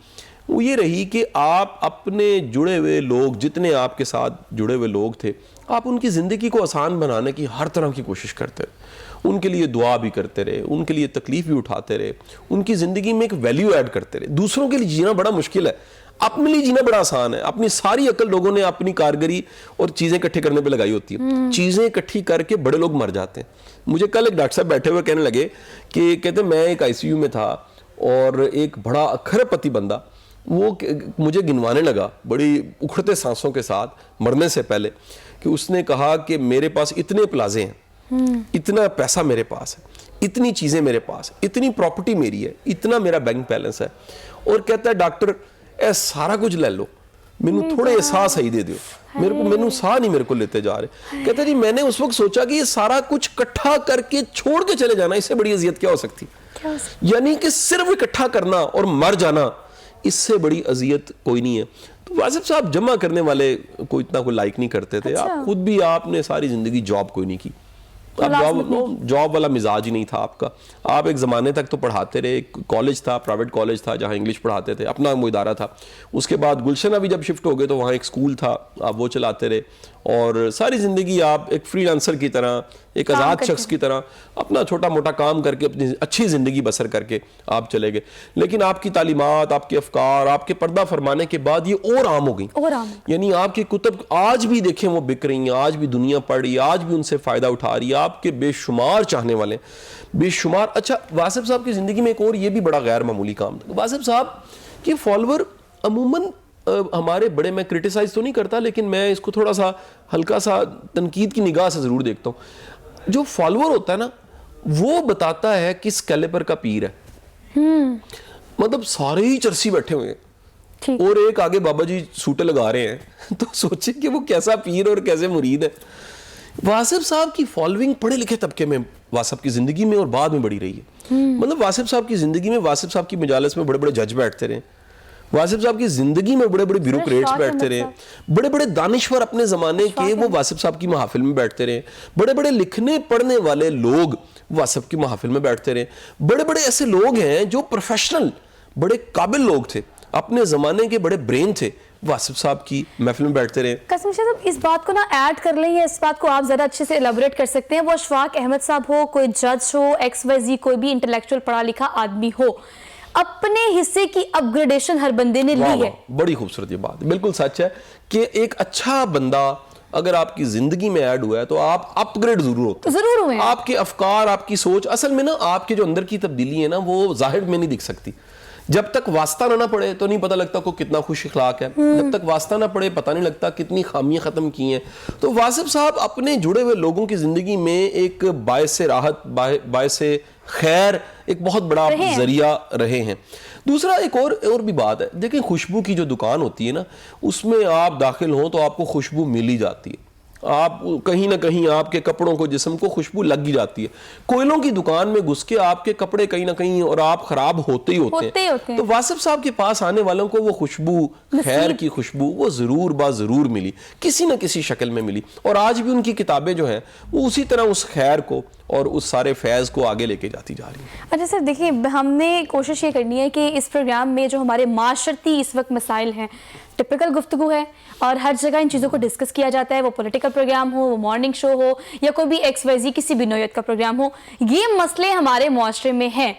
وہ یہ رہی کہ آپ اپنے جڑے ہوئے لوگ, جتنے آپ کے ساتھ جڑے ہوئے لوگ تھے, آپ ان کی زندگی کو آسان بنانے کی ہر طرح کی کوشش کرتے رہے. ان کے لیے دعا بھی کرتے رہے, ان کے لیے تکلیف بھی اٹھاتے رہے, ان کی زندگی میں ایک ویلیو ایڈ کرتے رہے. دوسروں کے لیے جینا بڑا مشکل ہے, اپنے لیے جینا بڑا آسان ہے. اپنی ساری عقل لوگوں نے اپنی کارگری اور چیزیں اکٹھے کرنے پہ لگائی ہوتی ہے. چیزیں اکٹھی کر کے بڑے لوگ مر جاتے ہیں. مجھے کل ایک ڈاکٹر صاحب بیٹھے ہوئے کہنے لگے کہ کہتے میں ایک آئی سی یو میں تھا اور ایک بڑا کھرب پتی بندہ وہ مجھے گنوانے لگا بڑی اکھڑتے سانسوں کے ساتھ مرنے سے پہلے کہ اس نے کہا کہ میرے پاس اتنے پلازے ہیں, اتنا پیسہ میرے پاس ہے, اتنی چیزیں میرے پاس, اتنی پراپرٹی میری ہے, اتنا میرا بینک بیلنس ہے, اور کہتا ہے ڈاکٹر اے سارا کچھ لے لو, مینوں تھوڑے ساہ صحیح دے دیو, مینوں ساہ نہیں میرے کو لیتے جا رہے. کہتا جی میں نے اس وقت سوچا کہ یہ سارا کچھ اکٹھا کر کے چھوڑ کے چلے جانا اس سے بڑی اذیت کیا ہو سکتی. یعنی کہ صرف اکٹھا کرنا اور مر جانا اس سے بڑی اذیت کوئی نہیں ہے. تو واصف صاحب جمع کرنے والے کو اتنا کوئی لائک نہیں کرتے تھے. آپ خود بھی آپ نے ساری زندگی جاب کوئی نہیں کی, جاب والا مزاج ہی نہیں تھا آپ کا. آپ ایک زمانے تک تو پڑھاتے رہے, کالج تھا, پرائیویٹ کالج تھا جہاں انگلش پڑھاتے تھے, اپنا وہ ادارہ تھا. اس کے بعد گلشن ابھی جب شفٹ ہو گئے تو وہاں ایک سکول تھا, آپ وہ چلاتے رہے, اور ساری زندگی آپ ایک فری لانسر کی طرح, ایک آزاد شخص کی طرح اپنا چھوٹا موٹا کام کر کے اپنی اچھی زندگی بسر کر کے آپ چلے گئے. لیکن آپ کی تعلیمات, آپ کے افکار, آپ کے پردہ فرمانے کے بعد یہ اور عام ہو گئی. یعنی آپ کی کتب آج بھی دیکھیں وہ بک رہی ہیں, آج بھی دنیا پڑھ رہی ہے, آج بھی ان سے فائدہ اٹھا رہی ہے, آپ کے بے شمار چاہنے والے, بے شمار. اچھا واصف صاحب کی زندگی میں ایک اور یہ بھی بڑا غیر معمولی کام تھا. واصف صاحب کے فالوور عموماً ہمارے بڑے, میں کرٹیسائز تو نہیں کرتا لیکن میں اس کو تھوڑا سا ہلکا سا تنقید کی نگاہ سے ضرور دیکھتا ہوں. جو فالوور ہوتا ہے نا وہ بتاتا ہے کس کیلیبر کا پیر ہے. مطلب سارے ہی چرسی بیٹھے ہوئے ہیں اور ایک آگے بابا جی سوٹے لگا رہے ہیں, تو سوچیں کہ وہ کیسا پیر اور کیسے مرید ہے. واصف صاحب کی فالوئنگ پڑھے لکھے طبقے میں واصف کی زندگی میں اور بعد میں بڑی رہی ہے. مطلب واصف صاحب کی زندگی میں واصف صاحب کی مجالس میں بڑے بڑے جج بیٹھتے رہے, واصف صاحب کی زندگی میں بڑے بڑے بیوروکریٹس بیٹھتے رہے, بڑے بڑے دانشور اپنے زمانے کے وہ واصف صاحب کی محافل میں بیٹھتے رہے, بڑے بڑے لکھنے پڑھنے والے لوگ واصف کی محافل میں بیٹھتے رہے, بڑے بڑے ایسے لوگ ہیں جو پروفیشنل بڑے قابل لوگ تھے, اپنے زمانے کے بڑے برین تھے, واصف صاحب کی محفل میں بیٹھتے رہے. قاسم شاہ صاحب اس بات کو نا ایڈ کر لیں یا اس بات کو آپ زیادہ اچھے سے ایلیبوریٹ کر سکتے ہیں. وہ اشفاق احمد صاحب ہو, کوئی جج ہو, ایکس وائی زی, کوئی بھی انٹلیکچوئل پڑھا لکھا آدمی ہو, اپنے حصے کی اپ گریڈیشن ہر بندے نے لی ہے. بڑی خوبصورت یہ بات, بالکل سچ ہے کہ ایک اچھا بندہ اگر آپ کی زندگی میں ایڈ ہوا ہے تو آپ اپ گریڈ ضرور ہوتے ہیں. ضرور ہوئے ہیں. آپ کے افکار, آپ کی سوچ, اصل میں نا آپ کے جو اندر کی تبدیلی ہے نا وہ ظاہر میں نہیں دکھ سکتی. جب تک واسطہ نہ پڑے تو نہیں پتہ لگتا کو کتنا خوش اخلاق ہے, جب تک واسطہ نہ پڑے پتہ نہیں لگتا کتنی خامیاں ختم کی ہیں. تو واصف صاحب اپنے جڑے ہوئے لوگوں کی زندگی میں ایک باعث راحت, باعث خیر, ایک بہت بڑا ذریعہ رہے ہیں. دوسرا ایک اور بھی بات ہے, دیکھیں خوشبو کی جو دکان ہوتی ہے نا اس میں آپ داخل ہوں تو آپ کو خوشبو مل ہی جاتی ہے. آپ کہیں نہ کہیں آپ کے کپڑوں کو, جسم کو خوشبو لگ ہی جاتی ہے. کوئلوں کی دکان میں گھس کے آپ کے کپڑے کہیں نہ کہیں اور آپ خراب ہوتے ہی ہوتے ہیں. تو واصف صاحب کے پاس آنے والوں کو وہ خوشبو, خیر کی خوشبو, وہ ضرور ملی, کسی نہ کسی شکل میں ملی. اور آج بھی ان کی کتابیں جو ہیں وہ اسی طرح اس خیر کو اور اس سارے فیض کو آگے لے کے جاتی جا رہی ہیں. اچھا سر دیکھیے, ہم نے کوشش یہ کرنی ہے کہ اس پروگرام میں جو ہمارے معاشرتی اس وقت مسائل ہیں, ٹپیکل گفتگو ہے اور ہر جگہ ان چیزوں کو ڈسکس کیا جاتا ہے, وہ پولیٹیکل پروگرام ہو, وہ مارننگ شو ہو, یا کوئی بھی ایکس وائی زی کسی بھی نوعیت کا پروگرام ہو, یہ مسئلے ہمارے معاشرے میں ہیں.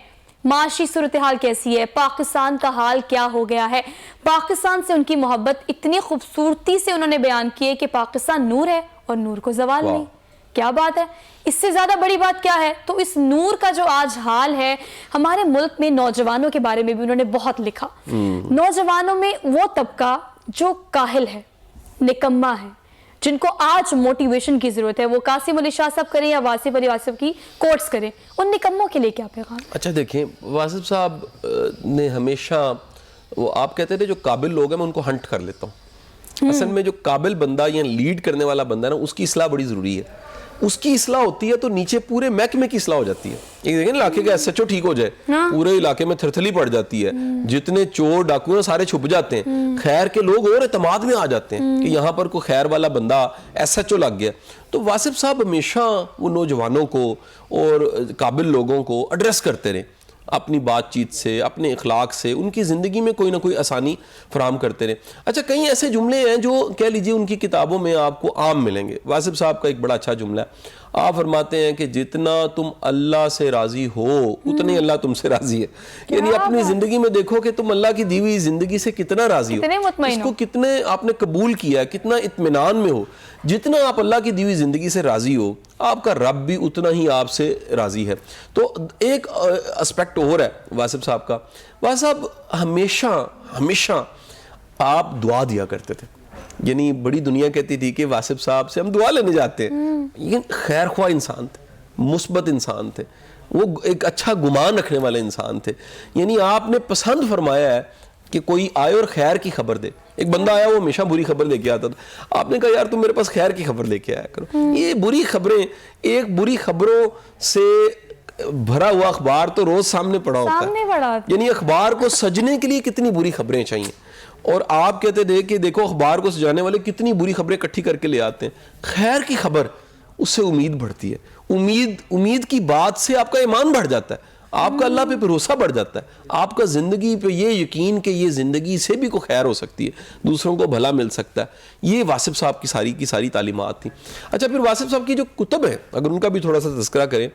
معاشی صورتحال کیسی ہے, پاکستان کا حال کیا ہو گیا ہے, پاکستان سے ان کی محبت اتنی خوبصورتی سے انہوں نے بیان کی ہے کہ پاکستان نور ہے اور نور کو زوال نہیں. کیا بات ہے, اس سے زیادہ بڑی بات کیا ہے. تو اس نور کا جو آج حال ہے ہمارے ملک میں, نوجوانوں کے بارے میں بھی انہوں نے بہت لکھا. نوجوانوں میں وہ طبقہ جو کاہل ہے, نکما ہے, جن کو آج موٹیویشن کی ضرورت ہے, وہ قاسم علی شاہ صاحب کریں یا واصف علی واصف کی کوٹس کریں, ان نکموں کے لیے کیا پیغام؟ اچھا دیکھیں, واصف صاحب نے ہمیشہ وہ آپ کہتے تھے جو قابل لوگ ہیں میں ان کو ہنٹ کر لیتا ہوں. اصل میں جو قابل بندہ یا لیڈ کرنے والا بندہ ہے نا, اس کی اصلاح بڑی ضروری ہے. اس کی اصلاح ہوتی ہے تو نیچے پورے محکمے کی اصلاح ہو جاتی ہے. ایک دیکھیں علاقے کا ایس ایچ او ٹھیک ہو جائے, پورے علاقے میں تھرتھلی پڑ جاتی ہے, جتنے چور ڈاکو ہیں سارے چھپ جاتے ہیں, خیر کے لوگ اور اعتماد میں آ جاتے ہیں کہ یہاں پر کوئی خیر والا بندہ ایس ایچ او لگ گیا. تو واصف صاحب ہمیشہ وہ نوجوانوں کو اور قابل لوگوں کو ایڈریس کرتے رہے, اپنی بات چیت سے, اپنے اخلاق سے, ان کی زندگی میں کوئی نہ کوئی آسانی فراہم کرتے رہے. اچھا, کئی ایسے جملے ہیں جو کہہ لیجئے ان کی کتابوں میں آپ کو عام ملیں گے. واصف صاحب کا ایک بڑا اچھا جملہ ہے, آپ فرماتے ہیں کہ جتنا تم اللہ سے راضی ہو اتنے اللہ تم سے راضی ہے. یعنی اپنی زندگی میں دیکھو کہ تم اللہ کی دی ہوئی زندگی سے کتنا راضی ہو, اس کو کتنے آپ نے قبول کیا ہے, کتنا اطمینان میں ہو. جتنا آپ اللہ کی دی ہوئی زندگی سے راضی ہو, آپ کا رب بھی اتنا ہی آپ سے راضی ہے. تو ایک اسپیکٹ اور ہے واصف صاحب کا. واصف صاحب ہمیشہ آپ دعا دیا کرتے تھے. یعنی بڑی دنیا کہتی تھی کہ واصف صاحب سے ہم دعا لینے جاتے ہیں, لیکن خیر خواہ انسان تھے, مثبت انسان تھے, وہ ایک اچھا گمان رکھنے والے انسان تھے. یعنی آپ نے پسند فرمایا ہے کہ کوئی آئے اور خیر کی خبر دے. ایک بندہ آیا وہ ہمیشہ بری خبر لے کے آتا تھا, آپ نے کہا یار تم میرے پاس خیر کی خبر لے کے آیا کرو. یہ بری خبریں, ایک بری خبروں سے بھرا ہوا اخبار تو روز سامنے پڑا ہوتا ہے. یعنی اخبار کو سجنے کے لیے کتنی بری خبریں چاہیے, اور آپ کہتے تھے کہ دیکھو اخبار کو سجانے والے کتنی بری خبریں اکٹھی کر کے لے آتے ہیں. خیر کی خبر, اس سے امید بڑھتی ہے. امید کی بات سے آپ کا ایمان بڑھ جاتا ہے, آپ کا اللہ پہ بھروسہ بڑھ جاتا ہے, آپ کا زندگی پہ یہ یقین کہ یہ زندگی سے بھی کوئی خیر ہو سکتی ہے, دوسروں کو بھلا مل سکتا ہے. یہ واصف صاحب کی ساری تعلیمات تھیں. اچھا, پھر واصف صاحب کی جو کتب ہیں اگر ان کا بھی تھوڑا سا تذکرہ کریں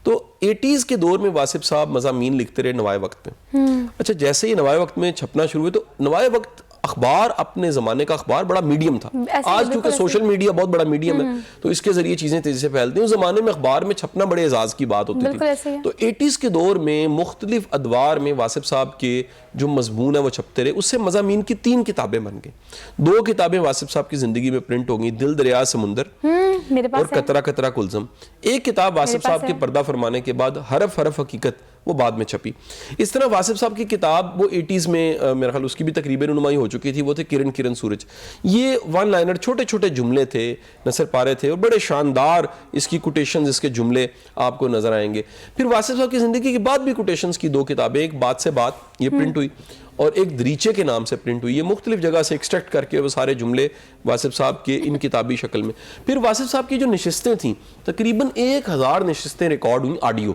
تو 80s کے دور میں واصف صاحب مضامین لکھتے رہے نوائے وقت میں. اچھا, جیسے ہی نوائے وقت میں چھپنا شروع ہوئے تو نوائے وقت اخبار, اپنے زمانے کا اخبار بڑا میڈیم تھا. آج کیونکہ سوشل میڈیا بہت بڑا میڈیم ہے تو اس کے ذریعے چیزیں تیزی سے پھیلتی ہیں. اس زمانے میں اخبار میں چھپنا بڑے اعزاز کی بات ہوتی تھی. تو 80s کے دور میں مختلف ادوار میں واصف صاحب کے جو مضمون ہے وہ چھپتے رہے. اس سے مضامین کی 3 کتابیں بن گئی. 2 کتابیں واصف صاحب کی زندگی میں پرنٹ ہو گئی, دل دریا سمندر اور قطرہ قطرہ کلزم. ایک کتاب واصف صاحب کے پردہ فرمانے کے بعد حرف حرف حقیقت, وہ بعد میں چھپی. اس طرح واصف صاحب کی کتاب وہ 80s میں میرا خیال اس کی بھی تقریباً رونمائی ہو چکی تھی, وہ تھے کرن سورج. یہ ون لائنر چھوٹے چھوٹے جملے تھے, نثر پارے تھے, اور بڑے شاندار اس کی کوٹیشنز, اس کے جملے آپ کو نظر آئیں گے. پھر واصف صاحب کی زندگی کے بعد بھی کوٹیشنز کی 2 کتابیں, ایک بات سے بات, یہ پرنٹ ہوئی, اور ایک دریچے کے نام سے پرنٹ ہوئی. یہ مختلف جگہ سے ایکسٹریکٹ کر کے وہ سارے جملے واصف صاحب کے ان کتابی شکل میں. پھر واصف صاحب کی جو نشستیں تھیں, تقریباً 1000 نشستیں ریکارڈ ہوئیں آڈیو,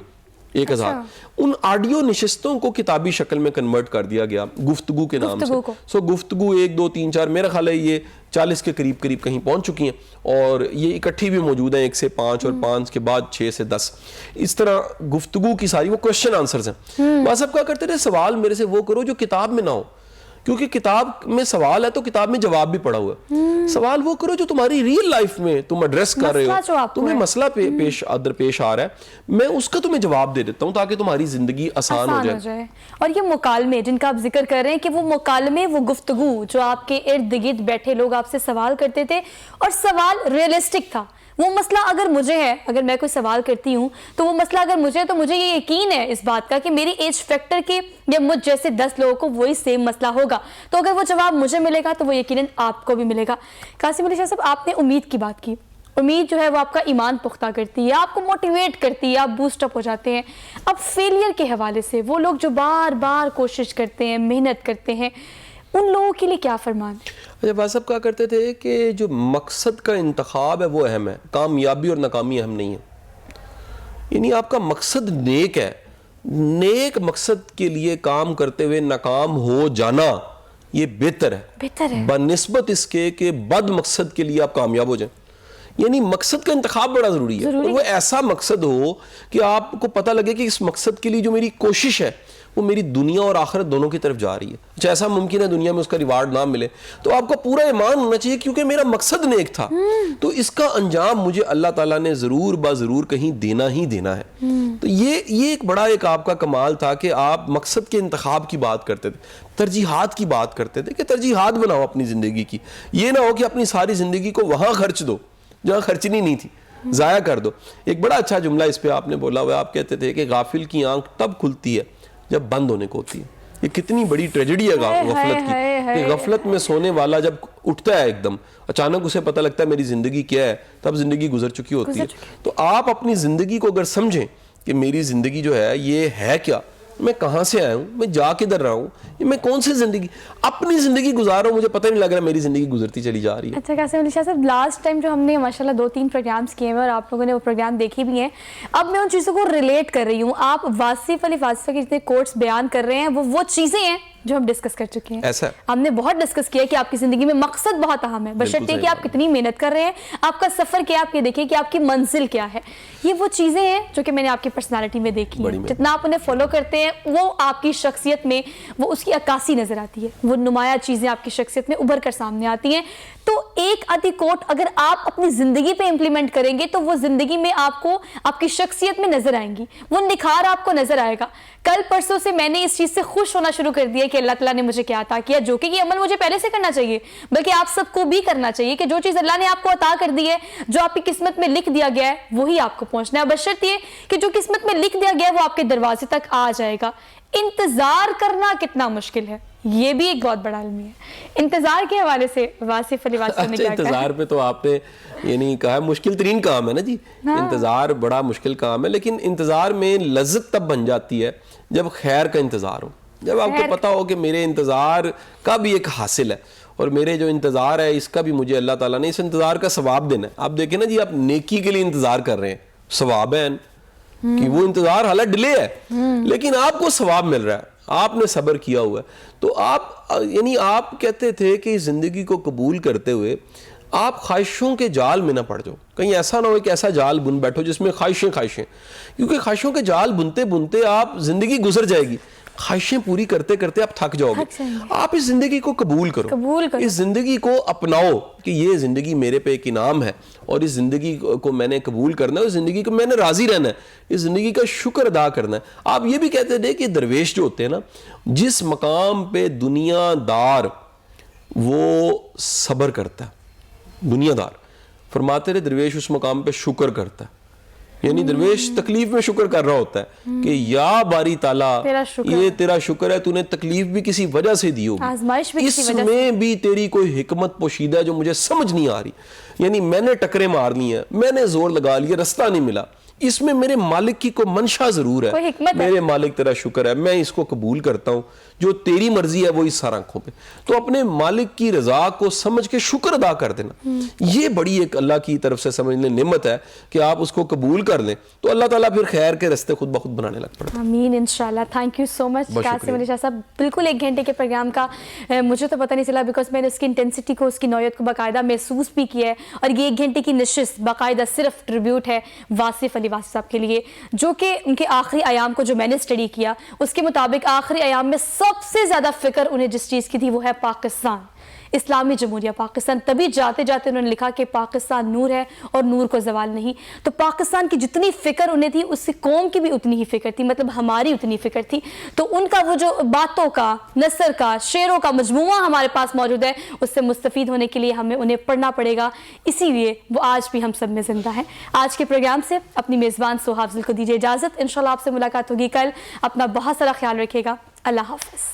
1000. ان آڈیو نشستوں کو کتابی شکل میں کنورٹ کر دیا گیا گفتگو کے نام سے. گفتگو 1 2 3 4 میرا خیال ہے یہ 40 کے قریب کہیں پہنچ چکی ہیں, اور یہ اکٹھی بھی موجود ہیں 1 سے 5 اور 5 کے بعد 6 سے 10. اس طرح گفتگو کی ساری وہ کوشچن آنسرز ہیں. واصف کہا کرتے تھے سوال میرے سے وہ کرو جو کتاب میں نہ ہو, کیونکہ کتاب میں سوال ہے تو کتاب میں جواب بھی پڑا ہوا ہے. سوال وہ کرو جو تمہاری ریئل لائف میں تم ایڈریس کر رہے ہو, تمہیں مسئلہ پیش آ رہا ہے, میں اس کا تمہیں جواب دے دیتا ہوں تاکہ تمہاری زندگی آسان ہو جائے. اور یہ مکالمے جن کا آپ ذکر کر رہے ہیں کہ وہ مکالمے, وہ گفتگو جو آپ کے ارد گرد بیٹھے لوگ آپ سے سوال کرتے تھے, اور سوال ریئلسٹک تھا. وہ مسئلہ اگر مجھے ہے, اگر میں کوئی سوال کرتی ہوں تو وہ مسئلہ اگر مجھے, تو مجھے یہ یقین ہے اس بات کا کہ میری ایج فیکٹر کے یا مجھ جیسے 10 لوگوں کو وہی سیم مسئلہ ہوگا. تو اگر وہ جواب مجھے ملے گا تو وہ یقیناً آپ کو بھی ملے گا. قاسم علی شاہ صاحب, آپ نے امید کی بات کی. امید جو ہے وہ آپ کا ایمان پختہ کرتی ہے, آپ کو موٹیویٹ کرتی ہے, آپ بوسٹ اپ ہو جاتے ہیں. اب فیلئر کے حوالے سے وہ لوگ جو بار بار کوشش کرتے ہیں, محنت کرتے ہیں, ان لوگوں کے لیے کیا فرمان؟ اچھا, واصف صاحب کہا کرتے تھے کہ جو مقصد کا انتخاب ہے وہ اہم ہے, کامیابی اور ناکامی اہم نہیں ہے. یعنی آپ کا مقصد نیک ہے, نیک مقصد کے لیے کام کرتے ہوئے ناکام ہو جانا یہ بہتر ہے بنسبت اس کے کہ بد مقصد کے لیے آپ کامیاب ہو جائیں. یعنی مقصد کا انتخاب بڑا ضروری ہے, اور وہ ایسا مقصد ہو کہ آپ کو پتہ لگے کہ اس مقصد کے لیے جو میری کوشش ہے وہ میری دنیا اور آخرت دونوں کی طرف جا رہی ہے. اچھا, ایسا ممکن ہے دنیا میں اس کا ریوارڈ نہ ملے, تو آپ کا پورا ایمان ہونا چاہیے کیونکہ میرا مقصد نیک تھا, تو اس کا انجام مجھے اللہ تعالیٰ نے ضرور ضرور کہیں دینا ہی دینا ہے. تو یہ ایک بڑا آپ کا کمال تھا کہ آپ مقصد کے انتخاب کی بات کرتے تھے, ترجیحات کی بات کرتے تھے کہ ترجیحات بناؤ اپنی زندگی کی. یہ نہ ہو کہ اپنی ساری زندگی کو وہاں خرچ دو جہاں خرچنی نہیں تھی, ضائع کر دو. ایک بڑا اچھا جملہ اس پہ آپ نے بولا ہوا, آپ کہتے تھے کہ غافل کی آنکھ تب کھلتی ہے جب بند ہونے کو ہوتی ہے. یہ کتنی بڑی ٹریجڈی ہے غفلت کی کہ غفلت میں سونے والا جب اٹھتا ہے ایک دم اچانک اسے پتہ لگتا ہے میری زندگی کیا ہے, تب زندگی گزر چکی ہوتی ہے. تو آپ اپنی زندگی کو اگر سمجھیں کہ میری زندگی جو ہے یہ ہے کیا, میں کہاں سے آیا ہوں, میں جا کدھر رہا ہوں, یہ میں کون سی زندگی اپنی زندگی گزار رہا ہوں, مجھے پتہ نہیں لگ رہا میری زندگی گزرتی چلی جا رہی ہے. اچھا قاسم علی شاہ صاحب, لاسٹ ٹائم جو ہم نے ماشاءاللہ 2-3 پروگرامز کیے ہیں اور آپ لوگوں نے وہ پروگرام دیکھے بھی ہیں, اب میں ان چیزوں کو ریلیٹ کر رہی ہوں. آپ واصف علی فاصفہ کے جتنے کوٹس بیان کر رہے ہیں وہ چیزیں ہیں جو ہم ڈسکس کر چکے ہیں. ایسا ہم نے بہت ڈسکس کیا کہ آپ کی زندگی میں مقصد بہت اہم ہے, بشرطے کہ آپ کتنی محنت کر رہے ہیں, آپ کا سفر کیا, آپ یہ دیکھیں کہ آپ کی منزل کیا ہے. یہ وہ چیزیں ہیں جو کہ میں نے آپ کی پرسنالٹی میں دیکھی ہیں. جتنا آپ انہیں فالو کرتے ہیں وہ آپ کی شخصیت میں وہ اس کی عکاسی نظر آتی ہے, وہ نمایاں چیزیں آپ کی شخصیت میں ابھر کر سامنے آتی ہیں. تو ایک آدھی کوٹ اگر آپ اپنی زندگی پہ امپلیمنٹ کریں گے تو وہ زندگی میں آپ کو آپ کی شخصیت میں نظر آئیں گی, وہ نکھار آپ کو نظر آئے گا. کل پرسوں سے میں نے اس چیز سے خوش ہونا شروع کر دیا کہ اللہ تعالیٰ نے مجھے کیا عطا کیا, جو کہ یہ عمل مجھے پہلے سے کرنا چاہیے, بلکہ آپ سب کو بھی کرنا چاہیے کہ جو چیز اللہ نے آپ کو عطا کر دی ہے, جو آپ کی قسمت میں لکھ دیا گیا ہے, وہی آپ کو پہنچنا ہے. بشرط یہ کہ جو قسمت میں لکھ دیا گیا ہے وہ آپ کے دروازے تک آ جائے گا. انتظار کرنا کتنا مشکل ہے, یہ بھی ایک بہت بڑا المیہ ہے. انتظار کے حوالے سے واصف علی واصف نے کیا کہا؟ انتظار پہ تو آپ نے یعنی کہا ہے مشکل ترین کام ہے نا جی, انتظار بڑا مشکل کام ہے, لیکن انتظار میں لذت تب بن جاتی ہے جب خیر کا انتظار ہو, جب آپ کو پتا ہو کہ میرے انتظار کا بھی ایک حاصل ہے اور میرے جو انتظار ہے اس کا بھی مجھے اللہ تعالیٰ نے اس انتظار کا ثواب دینا ہے. آپ دیکھیں نا جی, آپ نیکی کے لیے انتظار کر رہے ہیں, ثواب ہے کہ وہ انتظار حالانکہ ڈیلے ہے لیکن آپ کو ثواب مل رہا ہے, آپ نے صبر کیا ہوا ہے. تو آپ یعنی آپ کہتے تھے کہ زندگی کو قبول کرتے ہوئے آپ خواہشوں کے جال میں نہ پڑ جاؤ, کہیں ایسا نہ ہو کہ ایسا جال بن بیٹھو جس میں خواہشیں, کیونکہ خواہشوں کے جال بنتے بنتے آپ زندگی گزر جائے گی, خواہشیں پوری کرتے کرتے آپ تھک جاؤ گے. آپ اس زندگی کو قبول کرو, اس زندگی کو اپناؤ کہ یہ زندگی میرے پہ ایک انعام ہے اور اس زندگی کو میں نے قبول کرنا ہے, اس زندگی کو میں نے راضی رہنا ہے, اس زندگی کا شکر ادا کرنا ہے. آپ یہ بھی کہتے تھے کہ درویش جو ہوتے ہیں نا, جس مقام پہ دنیا دار وہ صبر کرتا ہے, دنیا دار فرماتے رہے درویش اس مقام پہ شکر کرتا ہے. یعنی درویش تکلیف میں شکر کر رہا ہوتا ہے کہ یا باری تعالیٰ یہ تیرا شکر ہے, تو نے تکلیف بھی کسی وجہ سے دی ہوگی, اس میں بھی تیری کوئی حکمت پوشیدہ ہے جو مجھے سمجھ نہیں آ رہی. یعنی میں نے ٹکریں مارنی ہیں, میں نے زور لگا لیا, رستہ نہیں ملا, اس میں میرے مالک کی کوئی منشا ضرور ہے, میرے مالک تیرا شکر ہے, میں اس کو قبول کرتا ہوں, جو تیری مرضی ہے وہی سر آنکھوں پہ. تو اپنے مالک کی رضا کو سمجھ کے شکر ادا کر دینا, یہ بڑی ایک اللہ کی طرف سے سمجھنے نعمت ہے کہ آپ اس کو قبول کر لیں تو اللہ تعالیٰ پھر خیر کے رستے خود بخود بنانے لگ پڑتا ہے. آمین انشاءاللہ. تھینک یو سو مچ قاسم علی شاہ صاحب. بالکل 1 گھنٹے کے پروگرام کا مجھے تو پتہ نہیں چلا, بیکاز میں نے اس کی انٹینسٹی کو, اس کی نوعیت کو باقاعدہ محسوس بھی کیا ہے, اور یہ 1 گھنٹے کی نشست باقاعدہ صرف ٹریبیوٹ ہے واصف علی واصف صاحب کے لیے, جو کہ ان کے آخری ایام کو جو میں نے اسٹڈی کیا اس کے مطابق آخری ایام میں سب سے زیادہ فکر انہیں جس چیز کی تھی وہ ہے پاکستان, اسلامی جمہوریہ پاکستان. تبھی جاتے جاتے انہوں نے لکھا کہ پاکستان نور ہے اور نور کو زوال نہیں. تو پاکستان کی جتنی فکر انہیں تھی اس سے قوم کی بھی اتنی ہی فکر تھی, مطلب ہماری اتنی فکر تھی. تو ان کا وہ جو باتوں کا, نثر کا, شعروں کا مجموعہ ہمارے پاس موجود ہے, اس سے مستفید ہونے کے لیے ہمیں انہیں پڑھنا پڑے گا, اسی لیے وہ آج بھی ہم سب میں زندہ ہیں. آج کے پروگرام سے اپنی میزبان سوہا افضل کو دیجیے اجازت. انشاءاللہ آپ سے ملاقات ہوگی کل. اپنا بہت سارا خیال رکھیے گا. اللہ حافظ.